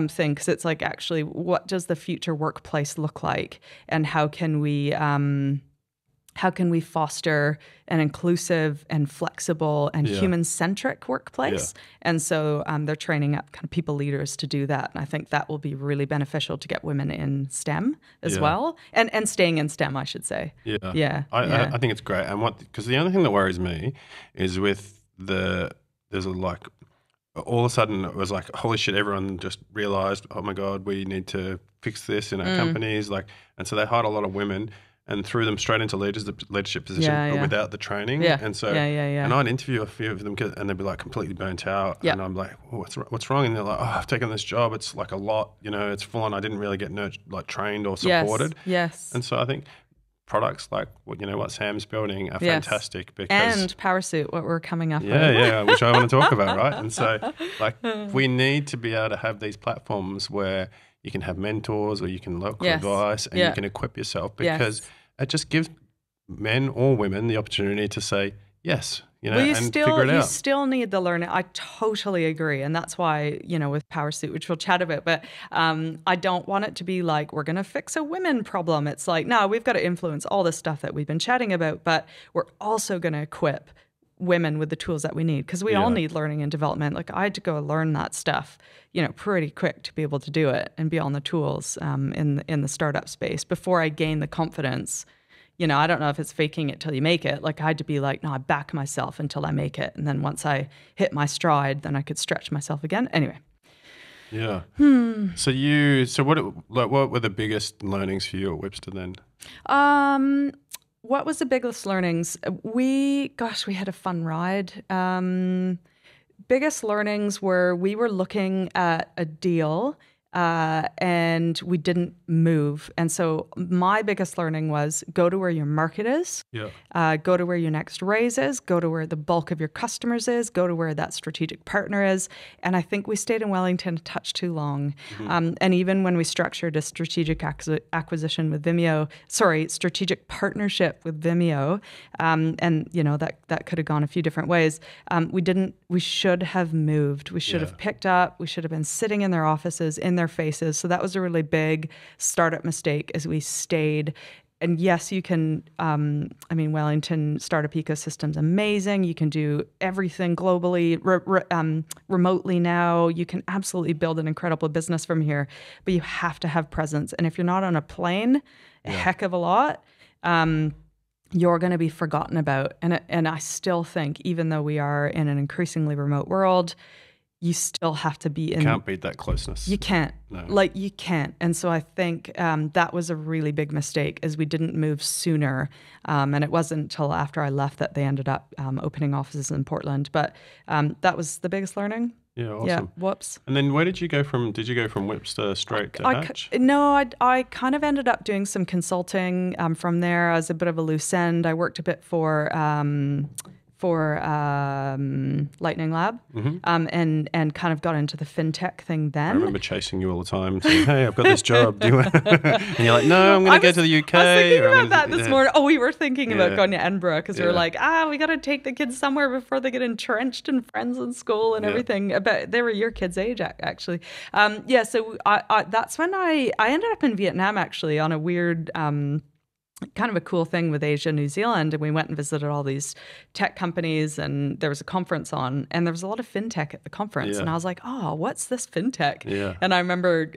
Speaker 3: thing, because it's like, actually, what does the future workplace look like, and how can we foster an inclusive and flexible and human-centric workplace? And so they're training up kind of people leaders to do that. And I think that will be really beneficial to get women in STEM as well, and staying in STEM, I should say. I
Speaker 1: think it's great. And because the only thing that worries me is all of a sudden it was like, holy shit, everyone just realized, oh my God, we need to fix this in our companies. And so they hired a lot of women and threw them straight into leadership position, but without the training. And so, and I'd interview a few of them, and they'd be like completely burnt out. And I'm like, oh, what's wrong? And they're like, oh, I've taken this job. It's like a lot, it's full on. I didn't really get trained or supported. And so I think products like what Sam's building are fantastic, because
Speaker 3: and Powrsuit, what we're coming up with.
Speaker 1: Which I want to talk about, right? And so we need to be able to have these platforms where you can have mentors, or you can look for advice, and you can equip yourself, because it just gives men or women the opportunity to say yes, and figure it out.
Speaker 3: You still need the learning. I totally agree. And that's why, with Powrsuit, which we'll chat about, but I don't want it to be like, we're going to fix a women problem. It's like, no, we've got to influence all this stuff that we've been chatting about, but we're also going to equip women with the tools that we need, because we all need learning and development. Like, I had to go learn that stuff, pretty quick to be able to do it and be on the tools in the startup space before I gained the confidence. I don't know if it's faking it till you make it. Like, I had to be like, no, I back myself until I make it, and then once I hit my stride, then I could stretch myself again. Anyway.
Speaker 1: Yeah. So what were the biggest learnings for you at Wipster then?
Speaker 3: What was the biggest learnings? We had a fun ride. Biggest learnings were, we were looking at a deal and we didn't move. And so my biggest learning was, go to where your market is, go to where your next raise is, go to where the bulk of your customers is, go to where that strategic partner is. And I think we stayed in Wellington a touch too long. And even when we structured a strategic acquisition with Vimeo, strategic partnership with Vimeo, and that could have gone a few different ways. We should have moved. We should have picked up. We should have been sitting in their offices, in their faces. So that was a really big startup mistake, as we stayed. And yes, you can, Wellington startup ecosystem's amazing. You can do everything globally, remotely now. You can absolutely build an incredible business from here, but you have to have presence. And if you're not on a plane, a heck of a lot, you're going to be forgotten about. And I still think, even though we are in an increasingly remote world, you still have to be in.
Speaker 1: You can't beat that closeness.
Speaker 3: You can't. No. You can't. And so I think that was a really big mistake, as we didn't move sooner. And it wasn't until after I left that they ended up opening offices in Portland. But that was the biggest learning.
Speaker 1: Yeah, awesome.
Speaker 3: Yeah, whoops.
Speaker 1: And then where did you go from? Did you go from Wipster straight to Hatch?
Speaker 3: No, I kind of ended up doing some consulting from there as a bit of a loose end. I worked a bit for for Lightning Lab, and kind of got into the fintech thing then.
Speaker 1: I remember chasing you all the time, saying, "Hey, I've got this job. Do you want?" And you're like, "No, I'm going to go to the UK."
Speaker 3: I was thinking about that this morning. Oh, we were thinking about going to Edinburgh because we were like, we got to take the kids somewhere before they get entrenched in friends in school and everything. But they were your kids' age, actually. So that's when I ended up in Vietnam, actually, on a weird kind of a cool thing with Asia, New Zealand. And we went and visited all these tech companies, and there was a conference on, and there was a lot of fintech at the conference. And I was like, oh, what's this fintech? And I remember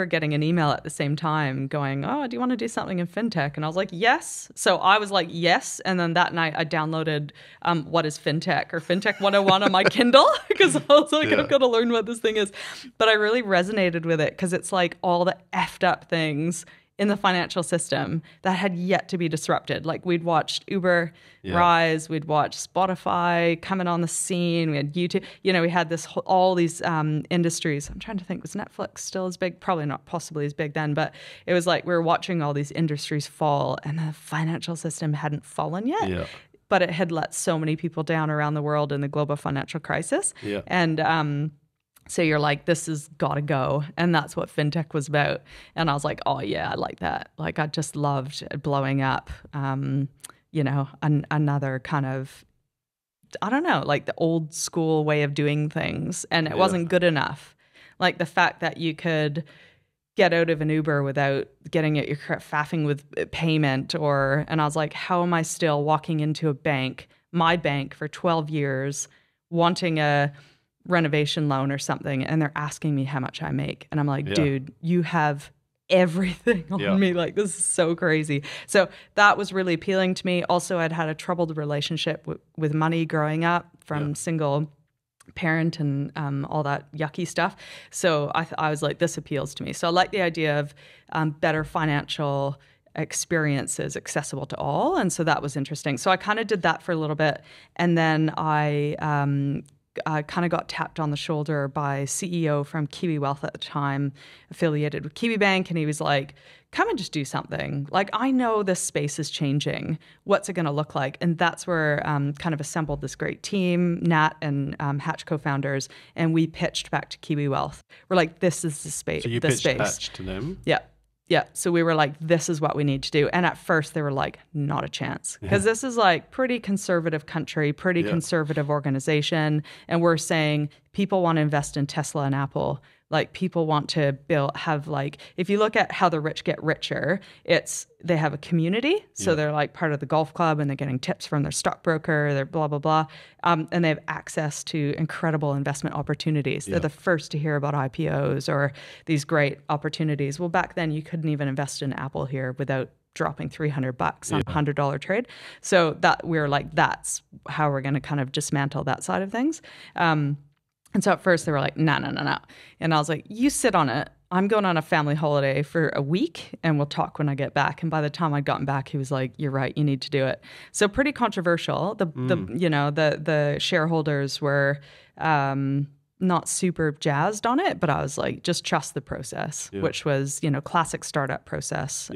Speaker 3: getting an email at the same time going, oh, do you want to do something in fintech? And I was like, yes. So I was like, yes. And then that night I downloaded What is Fintech, or Fintech 101 on my Kindle, because I was like, I've got to learn what this thing is. But I really resonated with it because it's like all the effed up things in the financial system that had yet to be disrupted. Like, we'd watched Uber rise, we'd watched Spotify coming on the scene, we had YouTube, we had all these industries. I'm trying to think, was Netflix still as big? Probably not, possibly as big then, but it was like we were watching all these industries fall, and the financial system hadn't fallen yet. But it had let so many people down around the world in the global financial crisis. And so you're like, this has got to go. And that's what fintech was about. And I was like, oh, yeah, I like that. Like, I just loved blowing up, another kind of, I don't know, like the old school way of doing things. And it wasn't good enough. Like the fact that you could get out of an Uber without getting it, you're faffing with payment, and I was like, how am I still walking into a bank, my bank, for 12 years, wanting a renovation loan or something, and they're asking me how much I make, and I'm like, dude, you have everything on me. Like, this is so crazy. So that was really appealing to me. Also, I'd had a troubled relationship with money growing up from single parent and all that yucky stuff. So I was like, this appeals to me. So I like the idea of better financial experiences accessible to all, and so that was interesting. So I kind of did that for a little bit, and then I kind of got tapped on the shoulder by CEO from Kiwi Wealth at the time, affiliated with Kiwi Bank, and he was like, come and just do something. Like, I know this space is changing. What's it going to look like? And that's where kind of assembled this great team, Nat and Hatch co-founders, and we pitched back to Kiwi Wealth. We're like, this is the space.
Speaker 1: So you pitched Hatch to them?
Speaker 3: Yeah. So we were like, this is what we need to do. And at first they were like, not a chance. Because this is like pretty conservative country, pretty conservative organization. And we're saying people want to invest in Tesla and Apple. Like, people want to have like, if you look at how the rich get richer, they have a community. So they're like part of the golf club, and they're getting tips from their stockbroker, they're blah, blah, blah. And they have access to incredible investment opportunities. They're the first to hear about IPOs or these great opportunities. Well, back then you couldn't even invest in Apple here without dropping $300 on a $100 trade. So that we were like, that's how we're going to kind of dismantle that side of things. And so at first they were like, no. And I was like, you sit on it. I'm going on a family holiday for a week, and we'll talk when I get back. And by the time I'd gotten back, he was like, you're right, you need to do it. So pretty controversial. The shareholders were not super jazzed on it, but I was like, just trust the process, which was, classic startup process.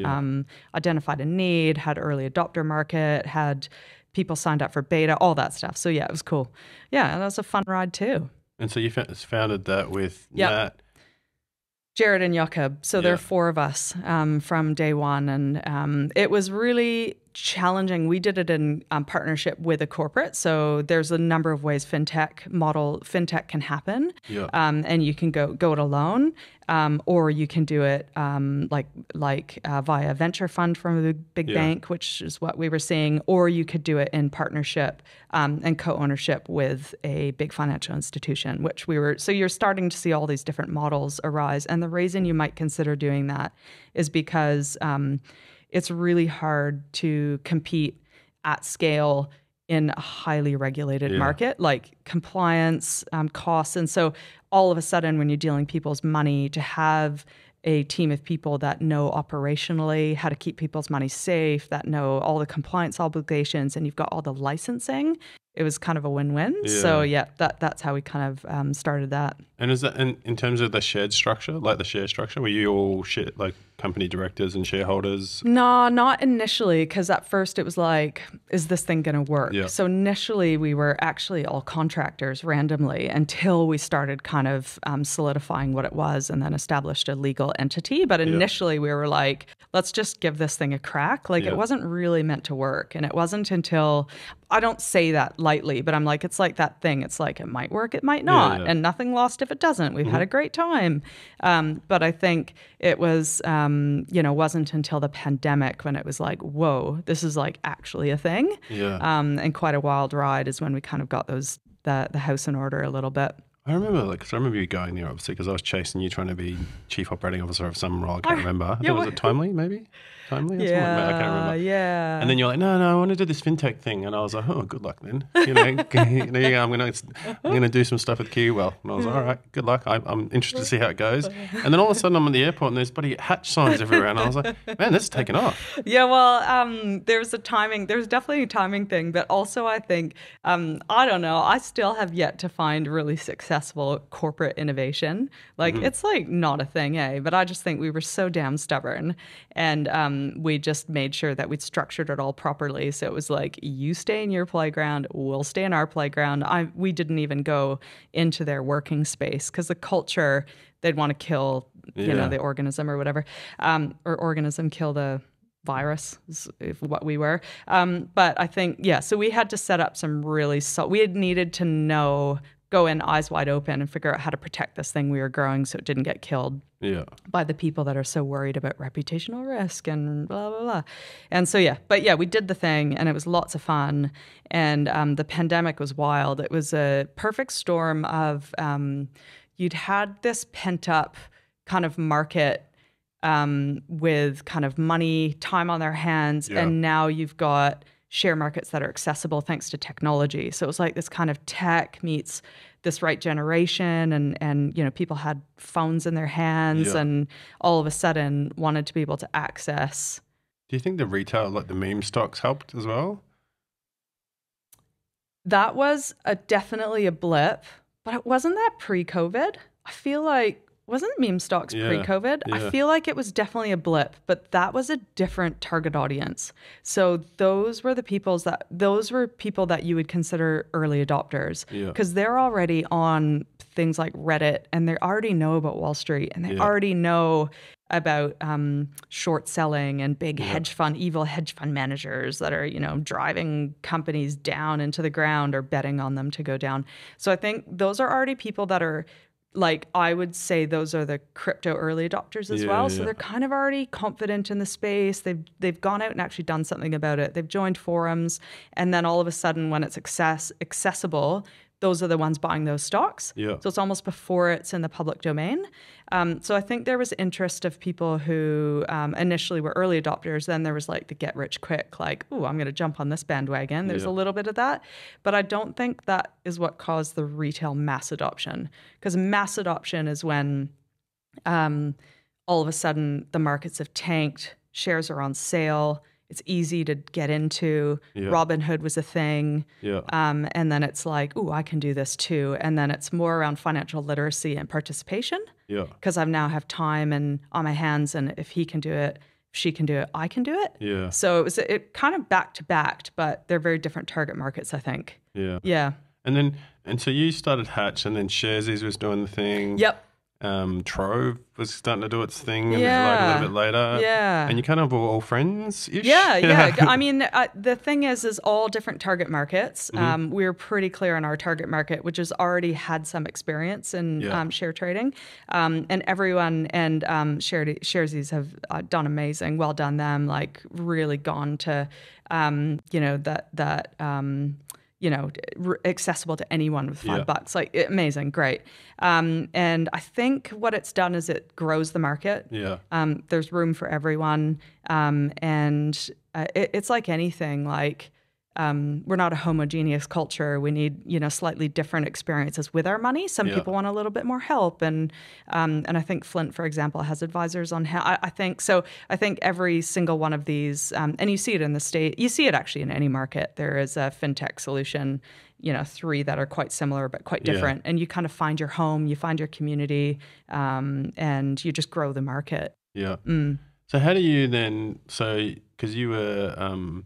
Speaker 3: Identified a need, had early adopter market, had people signed up for beta, all that stuff. So yeah, it was cool. Yeah, and that was a fun ride too.
Speaker 1: And so you founded that with Nat,
Speaker 3: Jared, and Jakob. So there are four of us from day one. And it was really challenging. We did it in partnership with a corporate. So there's a number of ways fintech can happen. And you can go it alone, or you can do it via a venture fund from a big bank, which is what we were seeing, or you could do it in partnership and co-ownership with a big financial institution, which we were. So you're starting to see all these different models arise. And the reason you might consider doing that is because it's really hard to compete at scale in a highly regulated market, like compliance, costs. And so all of a sudden, when you're dealing people's money, to have a team of people that know operationally how to keep people's money safe, that know all the compliance obligations, and you've got all the licensing, it was kind of a win-win.
Speaker 1: Yeah.
Speaker 3: So yeah, that's how we kind of started that.
Speaker 1: And is that in terms of the shared structure, like the share structure, were you all like company directors and shareholders?
Speaker 3: No, not initially, because at first it was like, is this thing going to work?
Speaker 1: Yeah.
Speaker 3: So initially we were actually all contractors randomly until we started kind of solidifying what it was and then established a legal entity. But initially we were like, let's just give this thing a crack. Like it wasn't really meant to work. And it wasn't until, I don't say that lightly, but I'm like, it's like that thing. It's like, it might work, it might not. And nothing lost if it doesn't. We've had a great time. But I think it was, wasn't until the pandemic when it was like, whoa, this is like actually a thing.
Speaker 1: Yeah.
Speaker 3: And quite a wild ride is when we kind of got the house in order a little bit.
Speaker 1: I remember you going there, obviously, because I was chasing you trying to be chief operating officer of some role. I can't remember. Was it Timely, maybe? Timely? Or something like that? I can't remember.
Speaker 3: Yeah.
Speaker 1: And then you're like, no, I want to do this fintech thing. And I was like, oh, good luck then. I'm gonna do some stuff with KiwiWell. And I was like, all right, good luck. I'm interested to see how it goes. And then all of a sudden I'm at the airport and there's bloody hatch signs everywhere. And I was like, man, this is taking off.
Speaker 3: Yeah, well, there's definitely a timing thing, but also I think, I don't know, I still have yet to find really successful corporate innovation. Like it's like not a thing, but I just think we were so damn stubborn, and we just made sure that we'd structured it all properly. So it was like, you stay in your playground, we'll stay in our playground. We didn't even go into their working space because the culture, they'd want to kill, the organism or whatever, or organism kill the virus is what we were. But I think, so we had to set up some really, we had needed to go in eyes wide open and figure out how to protect this thing we were growing so it didn't get killed by the people that are so worried about reputational risk and blah, blah, blah. And so, we did the thing and it was lots of fun. And the pandemic was wild. It was a perfect storm of, you'd had this pent up kind of market with kind of money, time on their hands, and now you've got share markets that are accessible thanks to technology. So it was like this kind of tech meets this right generation, and people had phones in their hands and all of a sudden wanted to be able to access.
Speaker 1: Do you think the retail, like the meme stocks, helped as well?
Speaker 3: That was definitely a blip, but it wasn't that pre-COVID. I feel like, wasn't meme stocks pre-COVID? I feel like it was definitely a blip, but that was a different target audience. So those were people that you would consider early adopters because they're already on things like Reddit and they already know about Wall Street and they already know about short selling and big evil hedge fund managers that are, driving companies down into the ground or betting on them to go down. So I think those are already people that are, like, I would say those are the crypto early adopters as well. So they're kind of already confident in the space. They've gone out and actually done something about it. They've joined forums. And then all of a sudden when it's accessible, those are the ones buying those stocks. So it's almost before it's in the public domain. So I think there was interest of people who initially were early adopters. Then there was like the get rich quick, like, oh, I'm going to jump on this bandwagon. There's a little bit of that. But I don't think that is what caused the retail mass adoption. Because mass adoption is when all of a sudden the markets have tanked, shares are on sale, it's easy to get into. Robinhood was a thing. And then it's like, ooh, I can do this too. And then it's more around financial literacy and participation. Because I now have time and on my hands, and if he can do it, if she can do it, I can do it. So it was kind of back to back, but they're very different target markets, I think. And
Speaker 1: so you started Hatch, and then Sharesies was doing the thing. Trove was starting to do its thing like a little bit later. And you kind of were all friends-ish?
Speaker 3: I mean, the thing is all different target markets. We were pretty clear on our target market, which has already had some experience in share trading. And everyone and Sharesies have done amazing. Well done them, like really gone to, accessible to anyone with $5. Like amazing, great. And I think what it's done is it grows the market. There's room for everyone. And it's like anything, like we're not a homogeneous culture. We need, slightly different experiences with our money. Some people want a little bit more help. And I think Flint, for example, has advisors on how, I think every single one of these, and you see it in the state, you see it actually in any market. There is a fintech solution, 3 that are quite similar but quite different. And you kind of find your home, you find your community, and you just grow the market.
Speaker 1: Yeah. So how do you then, because you were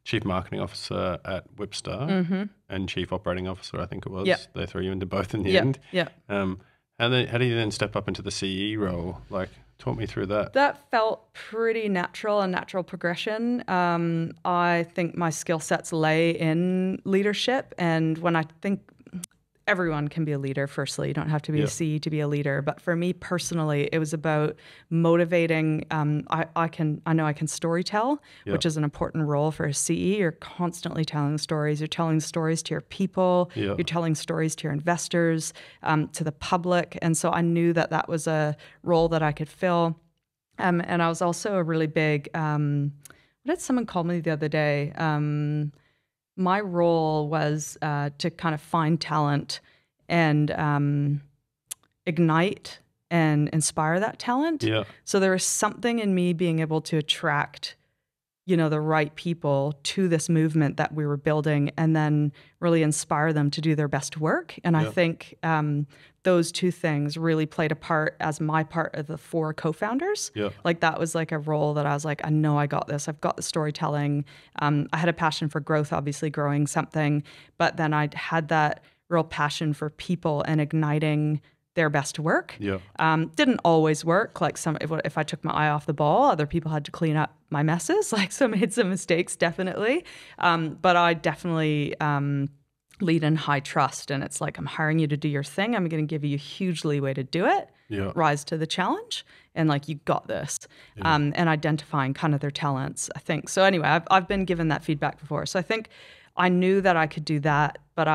Speaker 1: Chief Marketing Officer at Wipster and Chief Operating Officer, I think it was.
Speaker 3: Yep.
Speaker 1: They threw you into both in the end.
Speaker 3: Yeah.
Speaker 1: How do you then step up into the CE role? Like, talk me through that.
Speaker 3: That felt pretty natural, a natural progression. I think my skill sets lay in leadership. And when I think everyone can be a leader, firstly, you don't have to be a CE to be a leader. But for me personally, it was about motivating. I know I can storytell, which is an important role for a CE. You're constantly telling stories. You're telling stories to your people. You're telling stories to your investors, to the public. And so I knew that was a role that I could fill. And I was also a really big, what did someone call me the other day? My role was to kind of find talent and ignite and inspire that talent. Yeah. So there was something in me being able to attract, the right people to this movement that we were building and then really inspire them to do their best work. And I think those 2 things really played a part as my part of the 4 co-founders. Yeah. Like that was like a role that I was like, I know I got this. I've got the storytelling. I had a passion for growth, obviously growing something, but then I had that real passion for people and igniting their best work. Yeah. Didn't always work. Like if I took my eye off the ball, other people had to clean up my messes. Like made some mistakes, definitely. But I definitely lead in high trust. And it's like, I'm hiring you to do your thing. I'm going to give you a huge leeway to do it. Yeah. Rise to the challenge. And like, you got this. Yeah. And identifying kind of their talents, I think. So anyway, I've been given that feedback before. So I think I knew that I could do that, but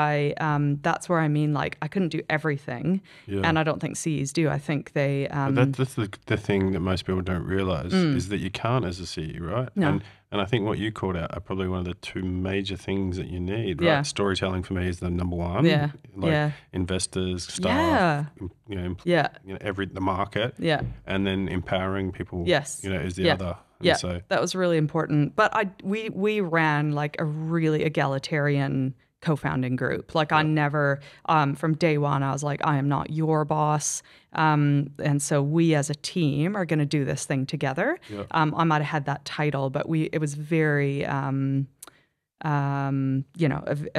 Speaker 3: that's where I mean, like, I couldn't do everything, and I don't think CEs do. I think they...
Speaker 1: that's the thing that most people don't realize is that you can't as a CE, right? No. And I think what you called out are probably one of the 2 major things that you need, right? Yeah. Storytelling for me is the number 1. Yeah. Like investors, staff, the market. Yeah. And then empowering people, is the other.
Speaker 3: Yeah, so that was really important. But we ran like a really egalitarian co-founding group. Like I never, from day one, I was like, I am not your boss. And so we as a team are going to do this thing together. Yeah. I might have had that title, but it was very, a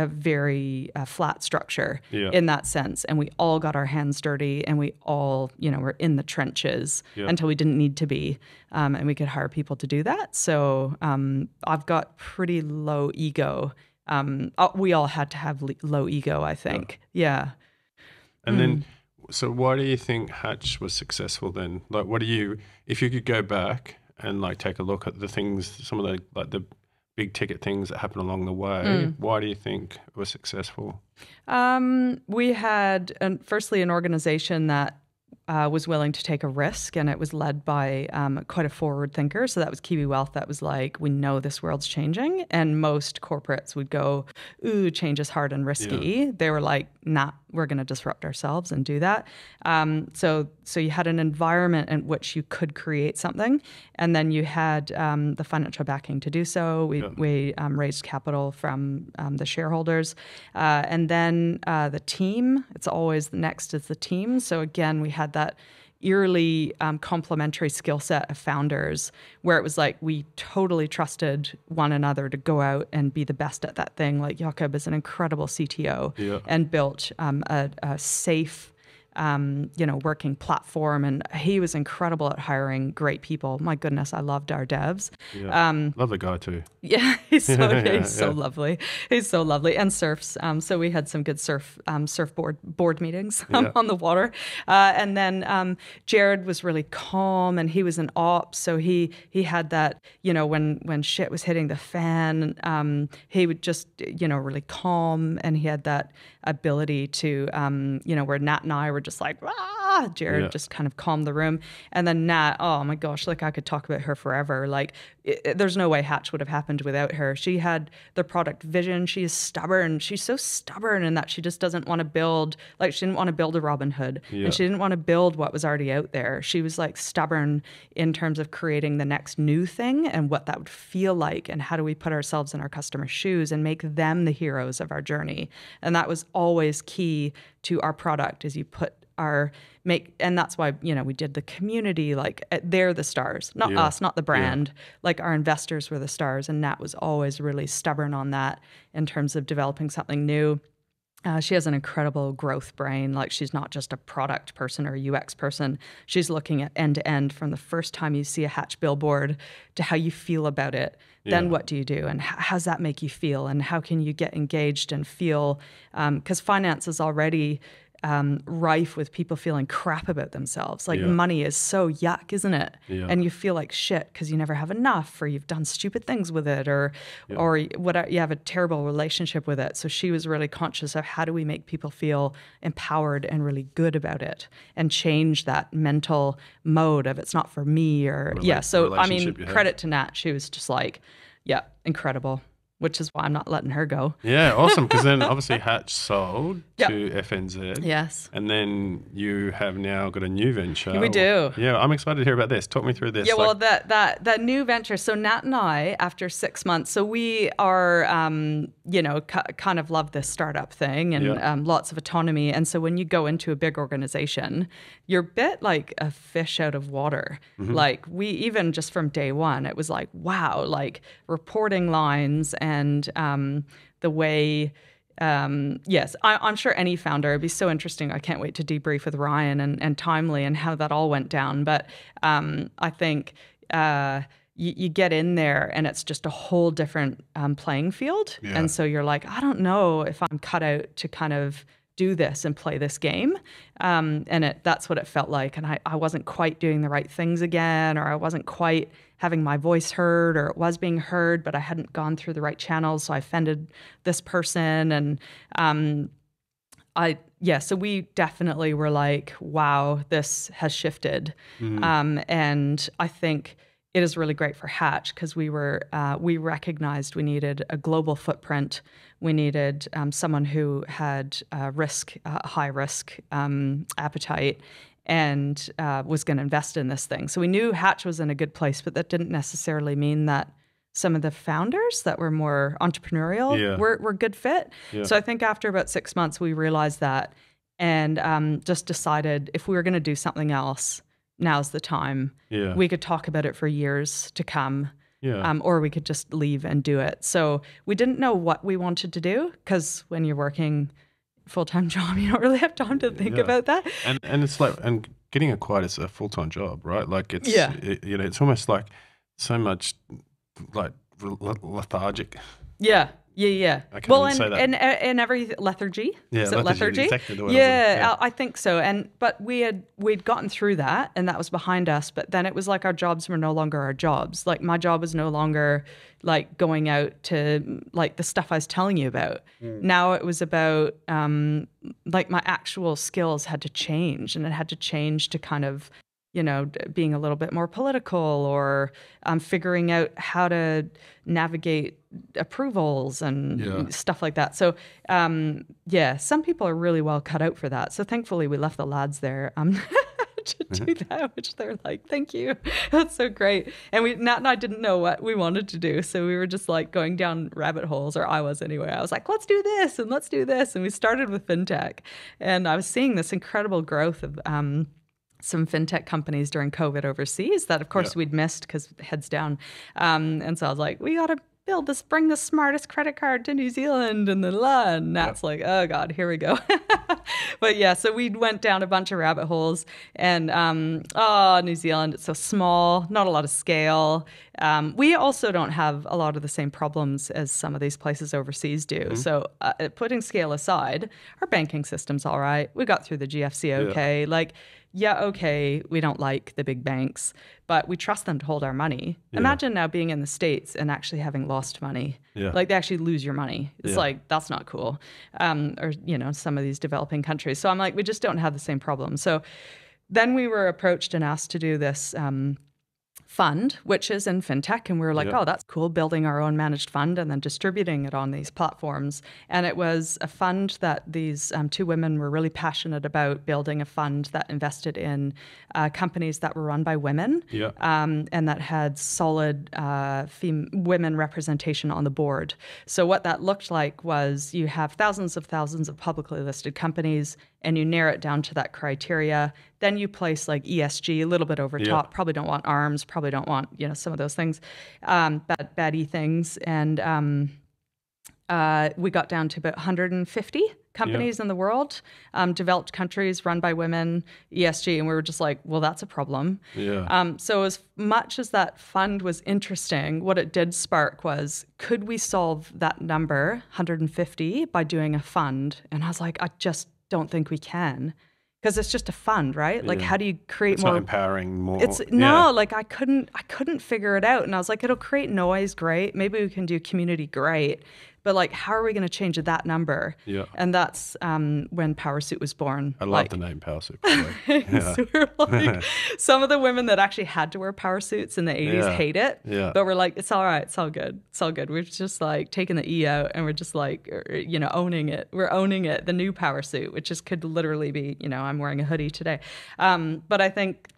Speaker 3: very flat structure in that sense. And we all got our hands dirty and we all, were in the trenches until we didn't need to be. And we could hire people to do that. So I've got pretty low ego. We all had to have low ego, I think. Yeah.
Speaker 1: And then, so why do you think Hatch was successful then? Like, if you could go back and like take a look at the things, some of the big ticket things that happened along the way, why do you think it was successful?
Speaker 3: We had, firstly, an organization that was willing to take a risk, and it was led by quite a forward thinker. So that was Kiwi Wealth. That was like, we know this world's changing. And most corporates would go, ooh, change is hard and risky. Yeah. They were like, nah, we're going to disrupt ourselves and do that. So you had an environment in which you could create something. And then you had the financial backing to do so. We raised capital from the shareholders. And then the team, it's always next is the team. So again, we had that eerily complementary skill set of founders where it was like we totally trusted one another to go out and be the best at that thing. Like Jakob is an incredible CTO and built a safe working platform, and he was incredible at hiring great people. My goodness, I loved our devs.
Speaker 1: Yeah. Love the guy too.
Speaker 3: Yeah, he's so lovely. He's so lovely, and surfs. So we had some good surfboard board meetings on the water. And then Jared was really calm, and he was an ops, so he had that. When shit was hitting the fan, he would just really calm, and he had that ability to where Nat and I were just like, Jared just kind of calmed the room. And then Nat, oh my gosh, like I could talk about her forever. Like there's no way Hatch would have happened without her. She had the product vision. She is stubborn. She's so stubborn in that she just doesn't want to build, like she didn't want to build a Robin Hood, and she didn't want to build what was already out there. She was like stubborn in terms of creating the next new thing and what that would feel like, and how do we put ourselves in our customers' shoes and make them the heroes of our journey. And that was always key to our product, is you put and that's why, you know, we did the community, like they're the stars, not us, not the brand. Like our investors were the stars, and Nat was always really stubborn on that in terms of developing something new. She has an incredible growth brain. Like she's not just a product person or a UX person. She's looking at end to end, from the first time you see a Hatch billboard to how you feel about it. Then what do you do? And how does that make you feel? And how can you get engaged and feel, because finance is already rife with people feeling crap about themselves. Like money is so yuck, isn't it? And you feel like shit because you never have enough, or you've done stupid things with it, or whatever, you have a terrible relationship with it. So she was really conscious of how do we make people feel empowered and really good about it, and change that mental mode of it's not for me, or So I mean, credit to Nat. She was just like, incredible. Which is why I'm not letting her go.
Speaker 1: Yeah, awesome. Because then obviously Hatch sold to FNZ.
Speaker 3: Yes.
Speaker 1: And then you have now got a new venture.
Speaker 3: We do.
Speaker 1: Yeah, I'm excited to hear about this. Talk me through this.
Speaker 3: Yeah, well, that new venture. So Nat and I, after 6 months, so we are, kind of love this startup thing, and lots of autonomy. And so when you go into a big organization, you're a bit like a fish out of water. Mm-hmm. Like we, even just from day one, it was like, wow, like reporting lines and the way, I'm sure any founder, it'd be so interesting. I can't wait to debrief with Ryan and Timely and how that all went down. But I think you get in there and it's just a whole different playing field. Yeah. And so you're like, I don't know if I'm cut out to kind of do this and play this game. And that's what it felt like. And I wasn't quite doing the right things again, or I wasn't quite having my voice heard, or it was being heard, but I hadn't gone through the right channels. So I offended this person. And so we definitely were like, wow, this has shifted. Mm-hmm. And I think it is really great for Hatch, because we recognized we needed a global footprint. We needed someone who had high risk appetite, and was going to invest in this thing. So we knew Hatch was in a good place, but that didn't necessarily mean that some of the founders that were more entrepreneurial were good fit. Yeah. So I think after about 6 months, we realized that, and just decided if we were going to do something else, now's the time. Yeah. We could talk about it for years to come. Yeah. Or we could just leave and do it. So we didn't know what we wanted to do, because when you're working full-time job, you don't really have time to think about that.
Speaker 1: And it's like, and getting acquired is a full-time job, right? Like it's, it's almost like so much like lethargic.
Speaker 3: Yeah. Yeah.
Speaker 1: I can't even say that.
Speaker 3: And every lethargy.
Speaker 1: Yeah,
Speaker 3: is it lethargy?
Speaker 1: Exactly the way
Speaker 3: I think so. But we'd gotten through that, and that was behind us. But then it was like our jobs were no longer our jobs. Like my job was no longer like going out to like the stuff I was telling you about. Now it was about like my actual skills had to change, and it had to change to kind of, being a little bit more political, or figuring out how to navigate approvals and stuff like that. So, some people are really well cut out for that. So thankfully we left the lads there to do that, which they're like, thank you. That's so great. And Nat and I didn't know what we wanted to do. So we were just like going down rabbit holes, or I was anyway. I was like, let's do this and let's do this. And we started with fintech. And I was seeing this incredible growth of some fintech companies during COVID overseas that, of course, we'd missed because heads down. And so I was like, we got to bring the smartest credit card to New Zealand, and and Nat's like, oh God, here we go. But so we went down a bunch of rabbit holes, and New Zealand, it's so small, not a lot of scale. We also don't have a lot of the same problems as some of these places overseas do. Mm-hmm. So putting scale aside, our banking system's all right. We got through the GFC okay. We don't like the big banks, but we trust them to hold our money. Yeah. Imagine now being in the States and actually having lost money. Yeah. Like they actually lose your money. It's like, that's not cool. Or, some of these developing countries. So I'm like, we just don't have the same problem. So then we were approached and asked to do this fund, which is in fintech. And we were like, oh, that's cool, building our own managed fund and then distributing it on these platforms. And it was a fund that these two women were really passionate about, building a fund that invested in companies that were run by women and that had solid women representation on the board. So what that looked like was you have thousands of publicly listed companies, and you narrow it down to that criteria. Then you place like ESG a little bit over top. Probably don't want arms, probably don't want, some of those things, baddie things. And we got down to about 150 companies in the world, developed countries run by women, ESG. And we were just like, well, that's a problem. So as much as that fund was interesting, what it did spark was, could we solve that number, 150, by doing a fund? And I was like, I just don't think we can, because it's just a fund, right? Like, how do you create
Speaker 1: it's
Speaker 3: more?
Speaker 1: It's not empowering more.
Speaker 3: Like I couldn't figure it out. And I was like, it'll create noise, great. Maybe we can do community, great. But like, how are we going to change that number? And that's when Powrsuit was born.
Speaker 1: I love the name Powrsuit. So
Speaker 3: we're like, some of the women that actually had to wear Powrsuits in the 80s hate it. But we're like, it's all right. It's all good. It's all good. We're just like taking the E out, and we're just like, owning it. We're owning it. The new Powrsuit, which just could literally be, I'm wearing a hoodie today. But I think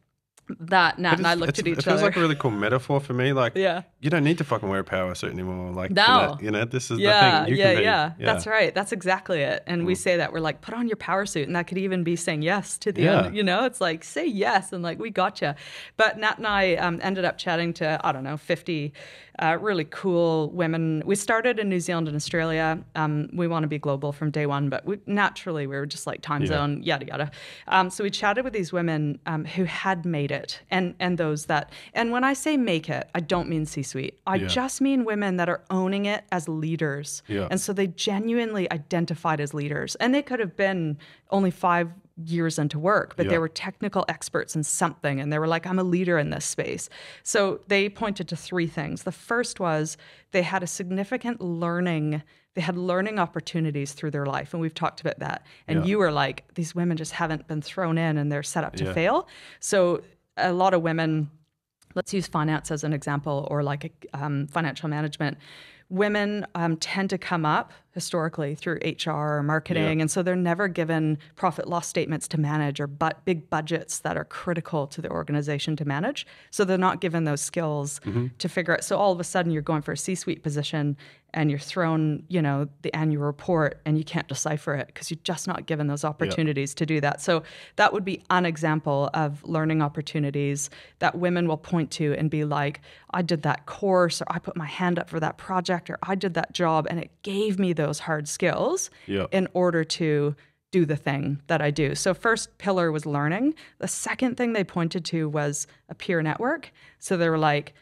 Speaker 3: that Nat and I looked at each other.
Speaker 1: It feels like a really cool metaphor for me. Like, you don't need to fucking wear a Powrsuit anymore. Like,
Speaker 3: no.
Speaker 1: This is the thing. You can be.
Speaker 3: That's right. That's exactly it. And we say that, we're like, put on your Powrsuit, and that could even be saying yes to the end. It's like, say yes, and like, we gotcha. But Nat and I ended up chatting to, 50 really cool women. We started in New Zealand and Australia. We want to be global from day one, but we were just like time zone, yada yada. So we chatted with these women who had made it, and those that, and when I say make it, I don't mean C-suite. I just mean women that are owning it as leaders. And so they genuinely identified as leaders, and they could have been only 5 years into work, but they were technical experts in something, and they were like, I'm a leader in this space. So they pointed to 3 things. The first was they had a significant learning. They had learning opportunities through their life, and we've talked about that. And you were like, these women just haven't been thrown in, and they're set up to fail. So a lot of women, let's use finance as an example, or like financial management. Women tend to come up historically through HR or marketing, and so they're never given profit loss statements to manage, or big budgets that are critical to the organization to manage. So they're not given those skills to figure out. So all of a sudden, you're going for a C-suite position, and you're thrown, the annual report, and you can't decipher it because you're just not given those opportunities to do that. So that would be an example of learning opportunities that women will point to and be like, I did that course, or I put my hand up for that project, or I did that job, and it gave me those hard skills in order to do the thing that I do. So first pillar was learning. The second thing they pointed to was a peer network. So they were like,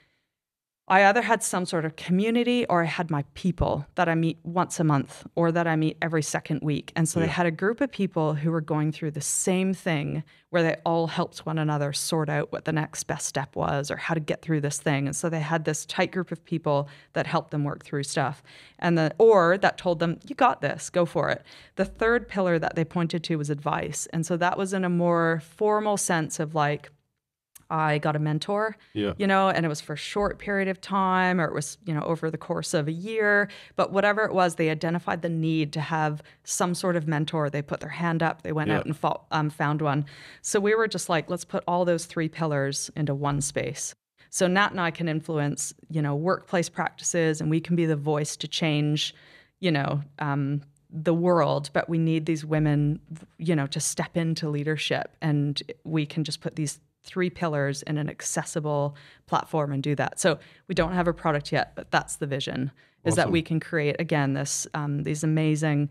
Speaker 3: I either had some sort of community, or I had my people that I meet once a month, or that I meet every second week. And so they had a group of people who were going through the same thing, where they all helped one another sort out what the next best step was, or how to get through this thing. And so they had this tight group of people that helped them work through stuff, or that told them, you got this, go for it. The third pillar that they pointed to was advice. And so that was in a more formal sense of like, I got a mentor, and it was for a short period of time, or it was, over the course of a year. But whatever it was, they identified the need to have some sort of mentor. They put their hand up, they went out and found one. So we were just like, let's put all those 3 pillars into one space. So Nat and I can influence, workplace practices, and we can be the voice to change, the world, but we need these women, to step into leadership, and we can just put these 3 pillars in an accessible platform and do that. So we don't have a product yet, but that's the vision, is that we can create, again, this these amazing,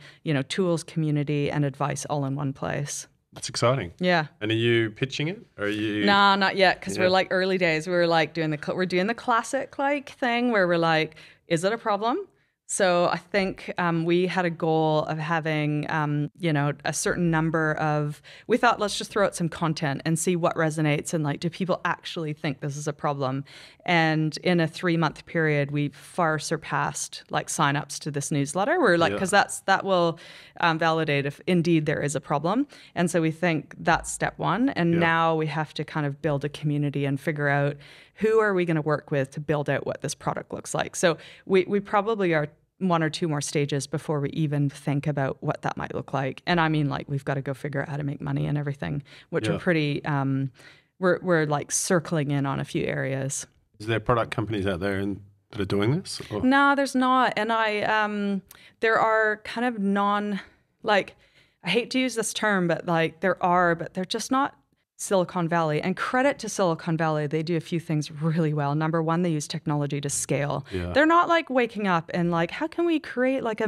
Speaker 3: tools, community, and advice all in one place.
Speaker 1: That's exciting.
Speaker 3: Yeah.
Speaker 1: And are you pitching it? Or are you?
Speaker 3: No, not yet, because we're like early days. We're like doing the classic like thing where we're like, is it a problem? So I think we had a goal of having, a certain number of, we thought, let's just throw out some content and see what resonates and like, do people actually think this is a problem? And in a 3-month period, we far surpassed like signups to this newsletter. We're like, because that will validate if indeed there is a problem. And so we think that's step one. And now we have to kind of build a community and figure out who are we going to work with to build out what this product looks like. So we probably are 1 or 2 more stages before we even think about what that might look like. And I mean, like, we've got to go figure out how to make money and everything, which are pretty, we're like circling in on a few areas.
Speaker 1: Is there product companies out there that are doing this? Or?
Speaker 3: No, there's not. And there are kind of I hate to use this term, but like but they're just not Silicon Valley. And credit to Silicon Valley, they do a few things really well. Number one, they use technology to scale. Yeah. They're not like waking up and like, how can we create like a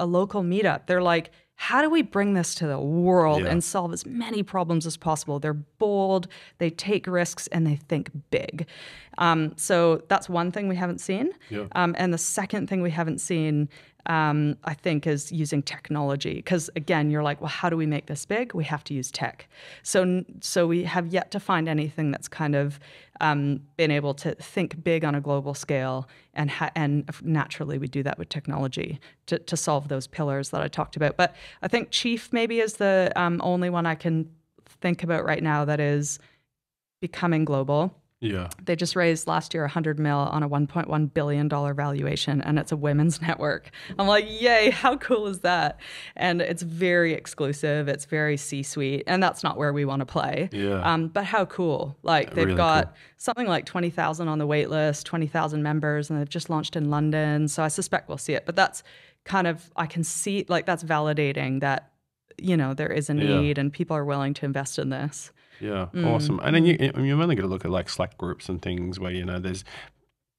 Speaker 3: local meetup? They're like, how do we bring this to the world and solve as many problems as possible? They're bold, they take risks, and they think big. So that's one thing we haven't seen. Yeah. And the second thing we haven't seen, I think, is using technology. Because again, you're like, well, how do we make this big? We have to use tech. So we have yet to find anything that's kind of been able to think big on a global scale, and naturally we do that with technology to solve those pillars that I talked about. But I think Chief maybe is the only one I can think about right now that is becoming global. Yeah. They just raised last year $100 million on a $1.1 billion valuation, and it's a women's network. I'm like, yay, how cool is that? And it's very exclusive. It's very C-suite, and that's not where we want to play. Yeah. But how cool. Like, they've really got something like 20,000 on the wait list, 20,000 members, and they've just launched in London. So I suspect we'll see it. But that's kind of, I can see, like, that's validating that, there is a need and people are willing to invest in this.
Speaker 1: Yeah, awesome. And then you're only going to look at like Slack groups and things where, there's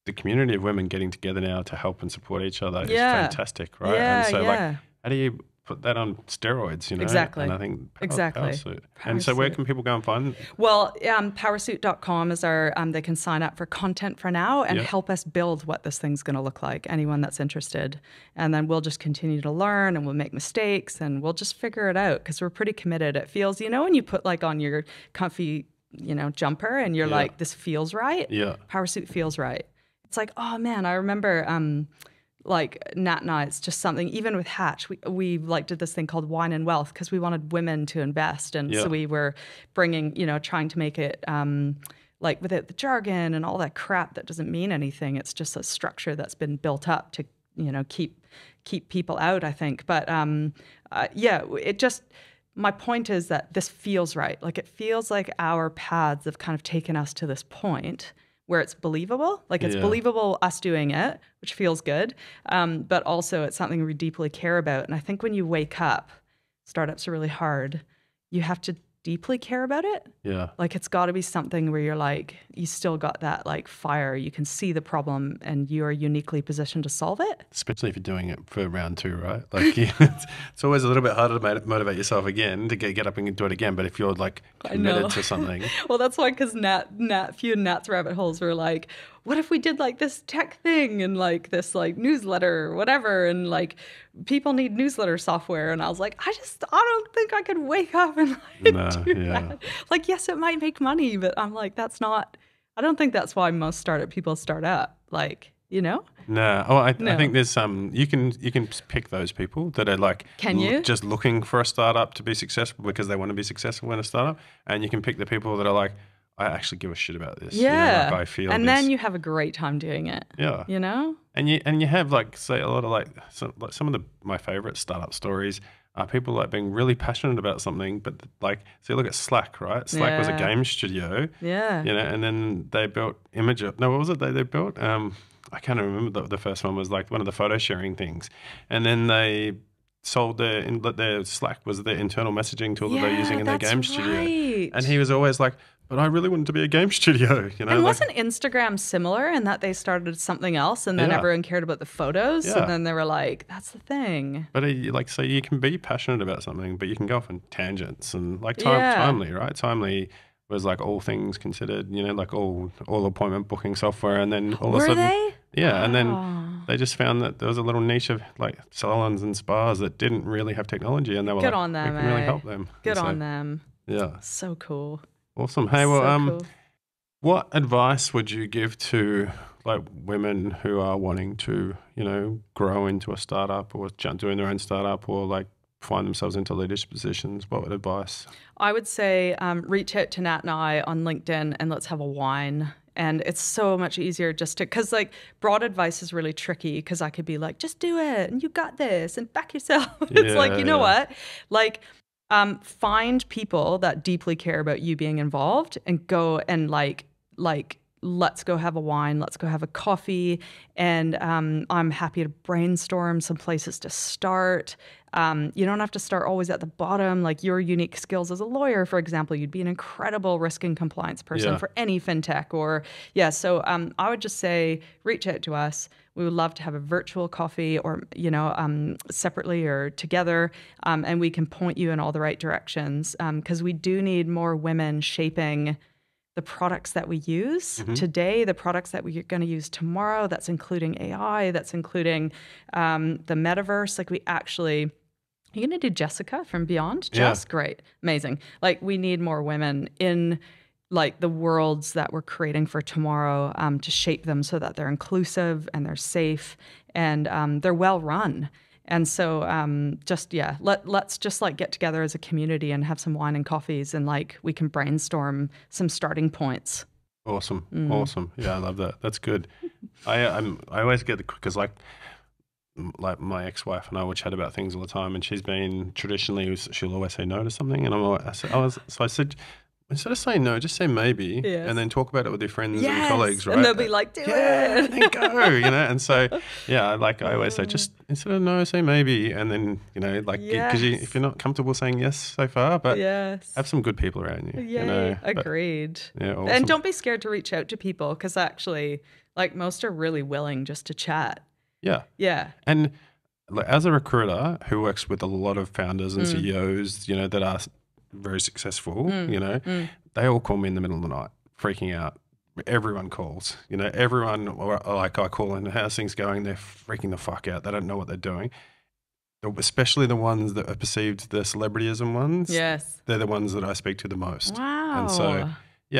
Speaker 1: the community of women getting together now to help and support each other is fantastic, right?
Speaker 3: Yeah,
Speaker 1: and so like, how do you put that on steroids,
Speaker 3: Exactly.
Speaker 1: And I think
Speaker 3: Powrsuit.
Speaker 1: And so where can people go and find?
Speaker 3: Well, Powrsuit.com is our, they can sign up for content for now and help us build what this thing's going to look like, anyone that's interested. And then we'll just continue to learn and we'll make mistakes and we'll just figure it out because we're pretty committed. It feels, when you put like on your comfy, jumper and you're like, this feels right. Yeah. Powrsuit feels right. It's like, oh man, I remember, like Nat and I, it's just something, even with Hatch, we like did this thing called Wine and Wealth because we wanted women to invest. And so we were bringing, trying to make it like without the jargon and all that crap that doesn't mean anything. It's just a structure that's been built up to, keep people out, I think. But my point is that this feels right. Like it feels like our paths have kind of taken us to this point where it's believable, like it's believable us doing it, which feels good, but also it's something we deeply care about. And I think when you wake up, startups are really hard. You have to deeply care about it. Yeah. Like it's got to be something where you're like, you still got that like fire. You can see the problem and you are uniquely positioned to solve it.
Speaker 1: Especially if you're doing it for round 2, right? Like it's always a little bit harder to motivate yourself again to get up and do it again. But if you're like committed to something.
Speaker 3: Well, that's why, because few Nat's rabbit holes were like, what if we did like this tech thing and like this like newsletter or whatever, and like people need newsletter software, and I was like, I don't think I could wake up and like do that. Like, yes, it might make money, but I'm like, I don't think that's why most startup people start up. Like, No. Oh, I think there's you can pick those people that are like just looking for a startup to be successful because they want to be successful in a startup, and you can pick the people that are like, I actually give a shit about this. Yeah.
Speaker 1: Like I feel
Speaker 3: and then you have a great time doing it. Yeah.
Speaker 1: And you have like, say, a lot of like some of my favorite startup stories are people like being really passionate about something, but like, so you look at Slack, right? Slack was a game studio. Yeah. And then they built what was it they built? I can't remember the first one was like one of the photo sharing things. And then they sold their Slack was their internal messaging tool that they're using in their game studio. And he was always like, but I really wanted to be a game studio,
Speaker 3: And wasn't Instagram similar in that they started something else and then everyone cared about the photos and then they were like, that's the thing.
Speaker 1: But so you can be passionate about something, but you can go off on tangents and like timely, right? Timely was like All Things Considered, you know, like all appointment booking software, and then all of a
Speaker 3: Were
Speaker 1: sudden,
Speaker 3: they?
Speaker 1: yeah, and then they just found that there was a little niche of like salons and spas that didn't really have technology, and they were
Speaker 3: Good
Speaker 1: like,
Speaker 3: on them,
Speaker 1: we can really help them.
Speaker 3: Good
Speaker 1: And
Speaker 3: on them.
Speaker 1: Yeah,
Speaker 3: So cool.
Speaker 1: awesome. Hey, well,
Speaker 3: So cool.
Speaker 1: what advice would you give to like women who are wanting to, you know, grow into a startup or doing their own startup or like find themselves into leadership positions? What would advice?
Speaker 3: I would say reach out to Nat and I on LinkedIn and let's have a wine. And it's so much easier just to, because like broad advice is really tricky because I could be like, just do it and you got this and back yourself. It's like, you know what? Like, find people that deeply care about you being involved and go and like, let's go have a wine, let's go have a coffee. And I'm happy to brainstorm some places to start. You don't have to start always at the bottom. Like your unique skills as a lawyer, for example, you'd be an incredible risk and compliance person for any fintech or, So I would just say, reach out to us. We would love to have a virtual coffee or, you know, separately or together. And we can point you in all the right directions because we do need more women shaping the products that we use today, the products that we're going to use tomorrow. That's including AI, that's including the metaverse. Like we actually, you're going to do Jessica from Beyond? Jess? Great. Amazing. Like we need more women in like the worlds that we're creating for tomorrow to shape them so that they're inclusive and they're safe and they're well run. And so let's just like get together as a community and have some wine and coffees and like we can brainstorm some starting points.
Speaker 1: Awesome. Awesome. Yeah, I love that. That's good. I always get because like my ex-wife and I would chat about things all the time, and she's been traditionally, she'll always say no to something, and I said instead of saying no, just say maybe, and then talk about it with your friends and colleagues, right?
Speaker 3: And they'll be like, do it.
Speaker 1: Then go, you know? And so, like I always say, just instead of no, say maybe. And then, you know, like, because if you're not comfortable saying yes so far, but have some good people around you.
Speaker 3: Yeah,
Speaker 1: you know?
Speaker 3: agreed.
Speaker 1: Awesome.
Speaker 3: And don't be scared to reach out to people because actually, like, most are really willing just to chat.
Speaker 1: Yeah.
Speaker 3: Yeah.
Speaker 1: And like, as a recruiter who works with a lot of founders and CEOs, you know, that are very successful, you know, they all call me in the middle of the night, freaking out. Everyone calls, you know, everyone, or like I call in, how's things going? They're freaking the fuck out. They don't know what they're doing. Especially the ones that are perceived the celebrityism ones.
Speaker 3: Yes.
Speaker 1: They're the ones that I speak to the most.
Speaker 3: Wow.
Speaker 1: And so,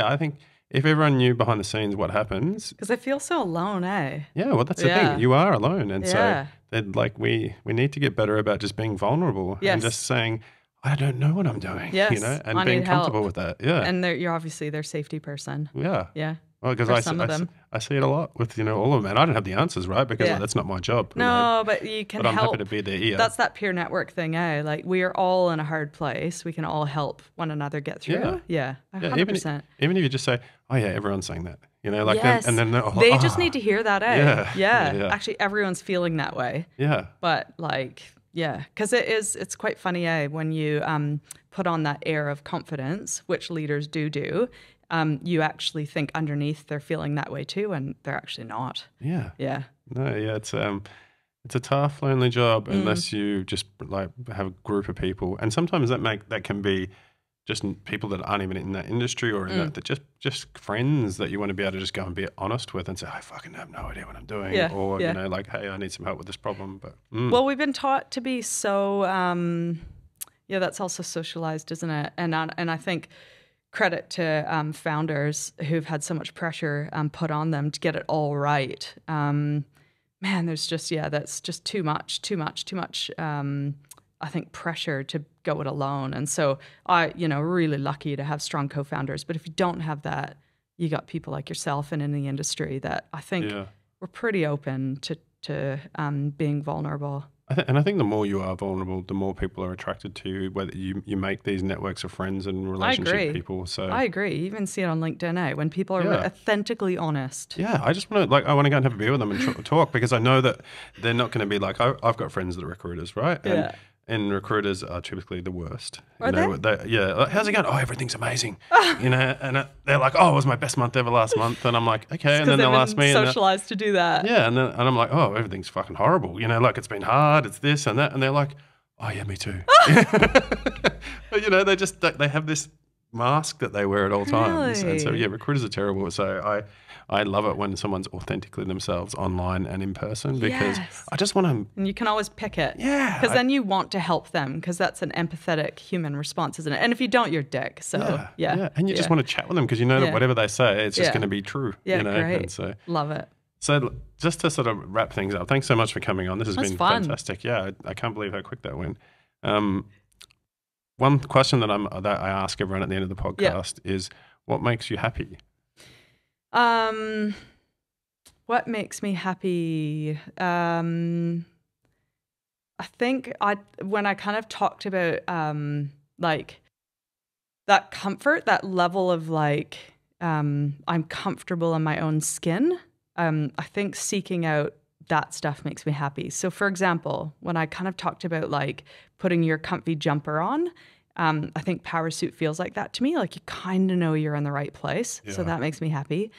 Speaker 1: I think if everyone knew behind the scenes what happens.
Speaker 3: Because I feel so alone, eh?
Speaker 1: Yeah, well, that's the thing. You are alone. And so like we need to get better about just being vulnerable and just saying, I don't know what I'm doing, you know, and being comfortable with that. Yeah.
Speaker 3: And you're obviously their safety person.
Speaker 1: Yeah.
Speaker 3: Yeah.
Speaker 1: Well, because I see it a lot with, you know, all of them. And I don't have the answers, right? Because that's not my job.
Speaker 3: No,
Speaker 1: you know?
Speaker 3: but you can
Speaker 1: help. But I'm happy
Speaker 3: help.
Speaker 1: to be their ear.
Speaker 3: That's that peer network thing, eh? Like we are all in a hard place. We can all help one another get through. Yeah. 100%.
Speaker 1: Even if you just say, oh yeah, everyone's saying that. You know, like and then
Speaker 3: they just need to hear that, eh?
Speaker 1: Yeah.
Speaker 3: Actually, everyone's feeling that way.
Speaker 1: Yeah.
Speaker 3: But like, because it's quite funny, eh? When you put on that air of confidence, which leaders do, you actually think underneath they're feeling that way too, and they're actually not.
Speaker 1: Yeah.
Speaker 3: Yeah.
Speaker 1: No, it's a tough, lonely job unless you just like have a group of people, and sometimes that can be just people that aren't even in that industry or in that just friends that you want to be able to just go and be honest with and say, I fucking have no idea what I'm doing, or you know, like, hey, I need some help with this problem. But
Speaker 3: well, we've been taught to be so that's also socialized, isn't it? And I think credit to founders who've had so much pressure put on them to get it all right. Man, there's just that's just too much. I think pressure to go it alone. And so really lucky to have strong co-founders. But if you don't have that, you got people like yourself and in the industry that I think we're pretty open to being vulnerable.
Speaker 1: I think the more you are vulnerable, the more people are attracted to you, whether you make these networks of friends and relationship people. So
Speaker 3: I agree. You even see it on LinkedIn, eh? When people are authentically honest.
Speaker 1: Yeah, I just want to I want to go and have a beer with them and talk because I know that they're not going to be like, I've got friends that are recruiters, right? And recruiters are typically the worst.
Speaker 3: Are they?
Speaker 1: Like, how's it going? Oh, everything's amazing. You know, and they're like, oh, it was my best month ever last month. And I'm like, okay. And then they'll ask me.
Speaker 3: Socialized to do that.
Speaker 1: Yeah. And I'm like, oh, everything's fucking horrible. You know, like it's been hard. It's this and that. And they're like, oh, yeah, me too. But, you know, they have this mask that they wear at all times.
Speaker 3: Really?
Speaker 1: And so, yeah, recruiters are terrible. So I love it when someone's authentically themselves online and in person because I just want to.
Speaker 3: And you can always pick it.
Speaker 1: Yeah.
Speaker 3: Because then you want to help them because that's an empathetic human response, isn't it? And if you don't, you're a dick. So, yeah.
Speaker 1: And you just want to chat with them because you know that whatever they say, it's just going to be true.
Speaker 3: Yeah,
Speaker 1: you know?
Speaker 3: great.
Speaker 1: And so,
Speaker 3: love it.
Speaker 1: So just to sort of wrap things up, thanks so much for coming on. This has been
Speaker 3: fun.
Speaker 1: fantastic. Yeah, I can't believe how quick that went. One question that I ask everyone at the end of the podcast is, what makes you happy?
Speaker 3: What makes me happy? I think when I kind of talked about like that comfort, that level of like I'm comfortable in my own skin. I think seeking out that stuff makes me happy. So for example, when I kind of talked about like putting your comfy jumper on, I think Powrsuit feels like that to me. Like you kind of know you're in the right place. Yeah. So that makes me happy.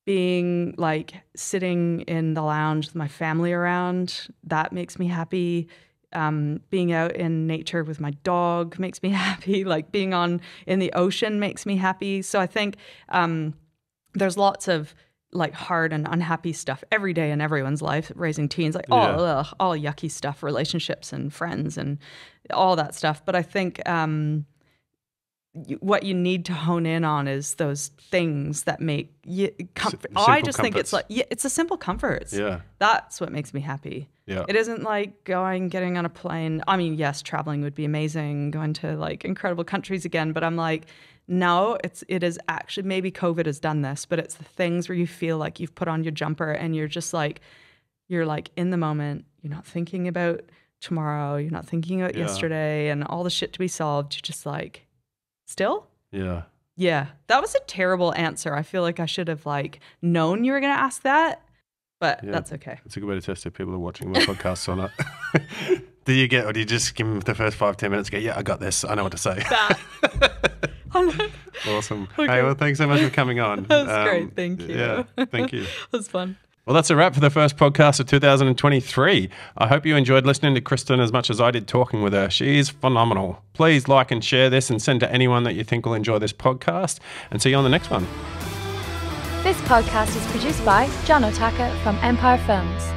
Speaker 3: Being like sitting in the lounge with my family around, that makes me happy. Being out in nature with my dog makes me happy. Like being in the ocean makes me happy. So I think there's lots of like hard and unhappy stuff every day in everyone's life, raising teens, like all yucky stuff, relationships and friends and all that stuff. But I think what you need to hone in on is those things that make you comfort. I just think it's like, it's a simple comforts. Yeah. That's what makes me happy. Yeah. It isn't like getting on a plane. I mean, yes, traveling would be amazing, going to like incredible countries again, but I'm like, no, it is actually, maybe COVID has done this, but it's the things where you feel like you've put on your jumper and you're just like, you're like in the moment. You're not thinking about tomorrow. You're not thinking about yesterday and all the shit to be solved. You're just like, still? Yeah. Yeah. That was a terrible answer. I feel like I should have like known you were going to ask that, but that's okay.
Speaker 1: It's a good way to test if people are watching my podcast or not. Do you just give them the first 5-10 minutes and go, yeah, I got this. I know what to say. Awesome. Okay. Hey, well, thanks so much for coming on.
Speaker 3: That was great. Thank you.
Speaker 1: Yeah, thank you.
Speaker 3: It was fun.
Speaker 1: Well, that's a wrap for the first podcast of 2023. I hope you enjoyed listening to Kristen as much as I did talking with her. She's phenomenal. Please like and share this and send to anyone that you think will enjoy this podcast. And see you on the next one.
Speaker 2: This podcast is produced by John Otaka from Empire Films.